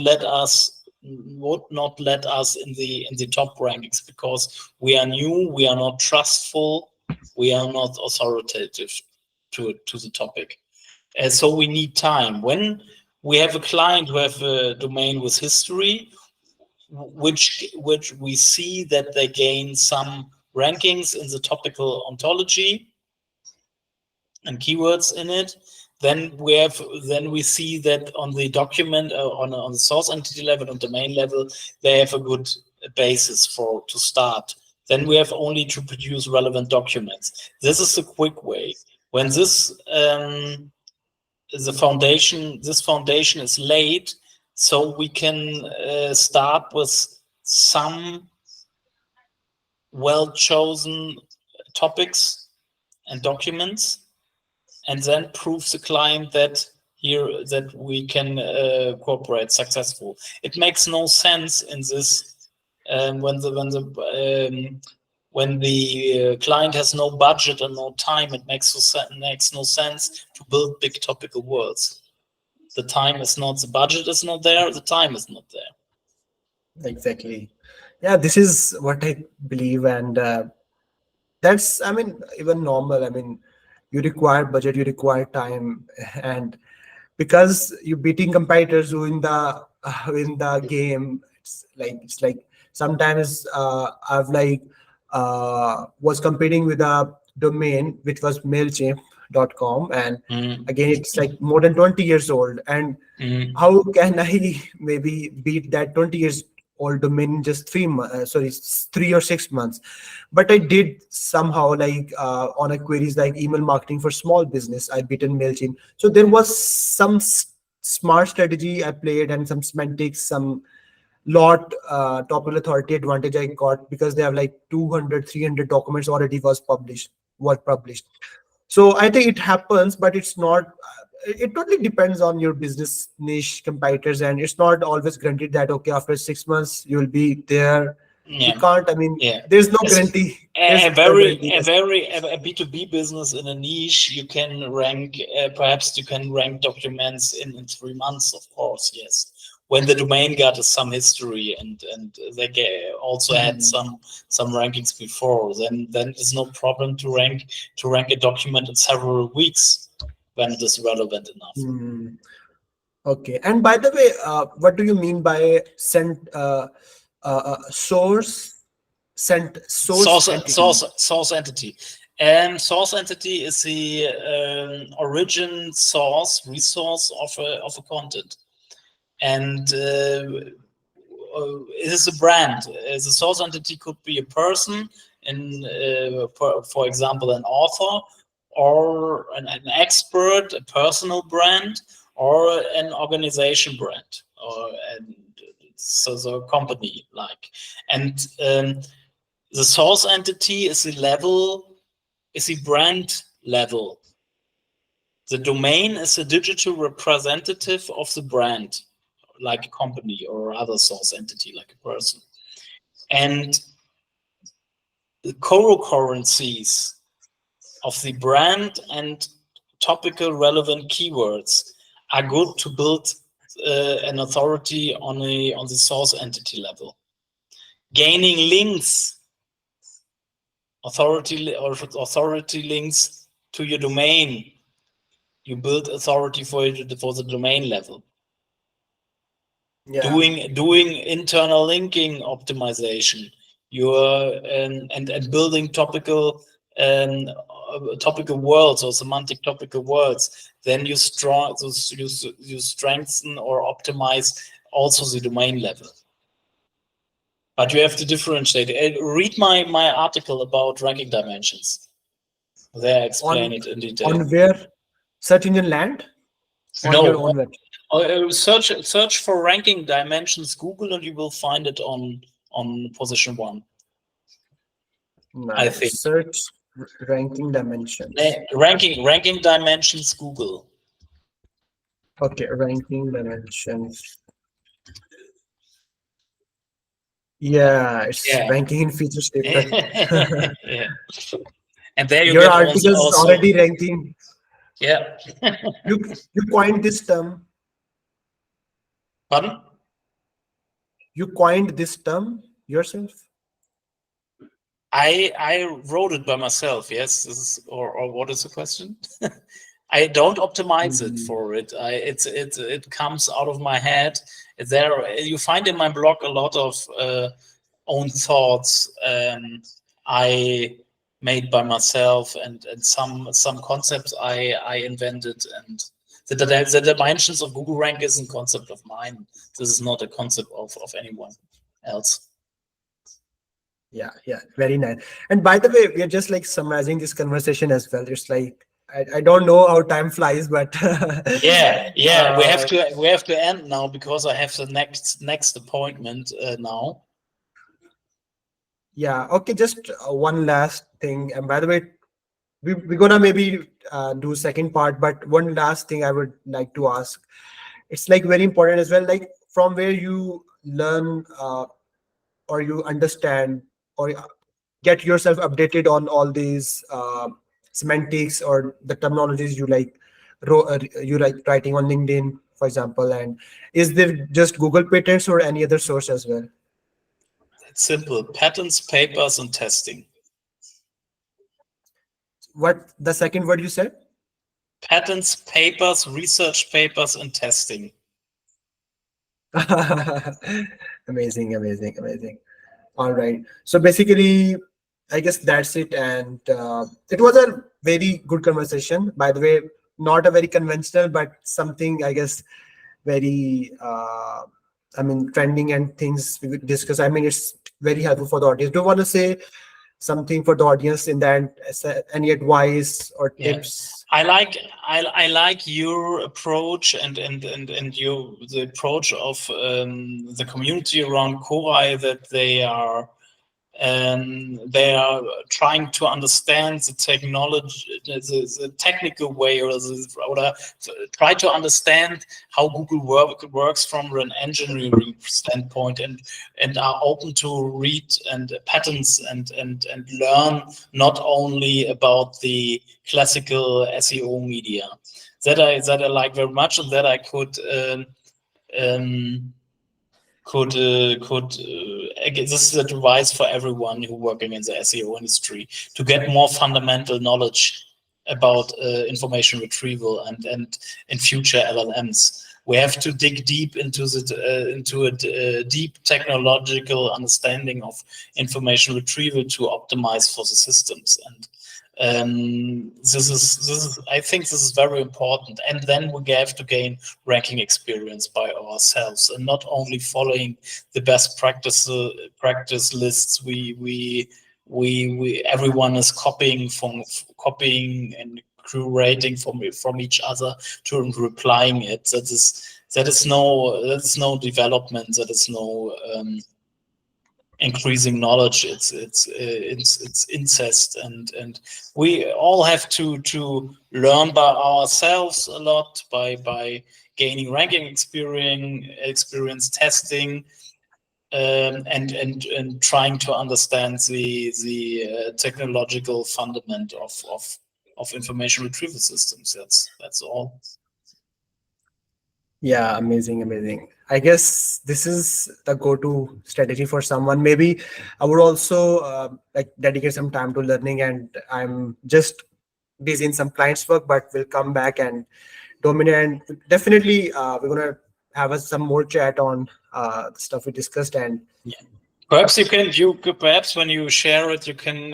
not let us in the top rankings because we are new, we are not trustful, we are not authoritative to the topic. And so we need time. When we have a client who have a domain with history, which we see that they gain some rankings in the topical ontology and keywords in it, then we see that on the document, on the source entity level and domain level, they have a good basis to start. Then we have only to produce relevant documents. This is a quick way. When this foundation is laid, so we can start with some well-chosen topics and documents, and then prove the client that we can cooperate successful. It makes no sense in this when the client has no budget and no time. It makes no sense to build big topical words. The time is not, the budget is not there, the time is not there. Exactly. Yeah, this is what I believe, and that's, I mean, even normal. I mean, you require budget, you require time, and because you're beating competitors who in the game, it's like sometimes I've was competing with a domain which was mailchimp.com, and again it's like more than 20 years old, and how can I maybe beat that 20 years old domain in just 3 or 6 months? But I did somehow, on a queries like email marketing for small business, I beaten MailChimp. So there was some smart strategy I played, and some semantics, some topical authority advantage I got, because they have like 200, 300 documents already was published. So I think it happens, but it's not. It totally depends on your business niche competitors, and it's not always granted that okay, after 6 months you will be there. You Yeah, can't. I mean, yeah. there's no It's guarantee. There's a no guarantee. a B2B business in a niche. You can rank, perhaps you can rank documents in 3 months, of course, yes. When the domain got some history and they also had some rankings before, then there's no problem to rank a document in several weeks when it is relevant enough. Okay. And by the way, what do you mean by source entity? Source entity. Source entity is the origin resource of a content, and it is a brand. The source entity could be a person, for example, an author, or an expert, a personal brand, or an organization brand, or so a company like. And the source entity is the brand level. The domain is a digital representative of the brand, like a company or other source entity, like a person. And the co-currencies of the brand and topical relevant keywords are good to build an authority on the source entity level. Gaining links, authority links to your domain, you build authority for the domain level. Yeah. Doing internal linking optimization, and building topical words or semantic topical words, then you strengthen or optimize also the domain level. But you have to differentiate. Read my article about ranking dimensions. There I explain it in detail. On where? Search engine land? On your own website? Search for ranking dimensions Google, and you will find it on position 1. Nice. I think. Search ranking dimensions. Ranking dimensions Google. Okay, ranking dimensions. Yeah, it's ranking in feature statement. Yeah. And there your article is already ranking. Yeah. you coined this term. Pardon? You coined this term yourself? I wrote it by myself. Yes, or what is the question? I don't optimize it for it. It comes out of my head. There you find in my blog a lot of own thoughts I made by myself, and some concepts I invented, and the dimensions of Google Rank isn't a concept of mine. This is not a concept of anyone else. Yeah, very nice. And by the way, we are just like summarizing this conversation as well. It's like I don't know how time flies, but yeah, we have to end now because I have the next appointment now. Yeah, okay, just one last thing. And by the way, we're gonna maybe do second part, but one last thing I would like to ask. It's like very important as well, like from where you learn or you understand or get yourself updated on all these semantics or the terminologies you like writing on LinkedIn, for example. And is there just Google patents or any other source as well? It's simple: patents, papers, and testing. What the second word you said? Patents, papers, research papers, and testing. Amazing. All right, so basically I guess that's it. And it was a very good conversation, by the way. Not a very conventional, but something I guess very trending and things we would discuss. I mean, it's very helpful for the audience. Do you want to say something for the audience in that, any advice or tips? I like your approach and the approach of the community around Koray, that they are and they are trying to understand the technology, the technical way, or try to understand how Google works from an engineering standpoint, and are open to read and patterns and learn not only about the classical SEO media. That I like very much, and that I could this is advice for everyone who working in the SEO industry, to get more fundamental knowledge about information retrieval and in future LLMs. We have to dig deep into a deep technological understanding of information retrieval to optimize for the systems. And this is I think this is very important. And then we have to gain ranking experience by ourselves, and not only following the best practice lists. We everyone is copying and curating from each other to replying it. That is no development. That is no increasing knowledge. It's incest, and we all have to learn by ourselves a lot, by gaining ranking experience, testing, and trying to understand the technological fundament of information retrieval systems. That's all. Yeah, amazing. I guess this is the go-to strategy for someone. Maybe I would also like dedicate some time to learning, and I'm just busy in some clients' work, but we'll come back and dominate. And definitely, we're gonna have some more chat on the stuff we discussed. And yeah, perhaps perhaps when you share it, you can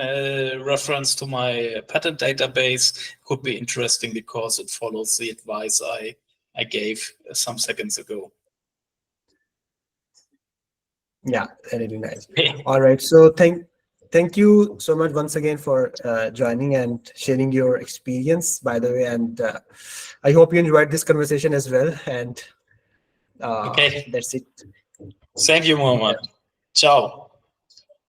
reference to my patent database. Could be interesting because it follows the advice I gave some seconds ago. Yeah, really nice. All right, so thank you so much once again for joining and sharing your experience, by the way. And I hope you enjoyed this conversation as well. And Okay, that's it. Thank you, Mohammed. Ciao.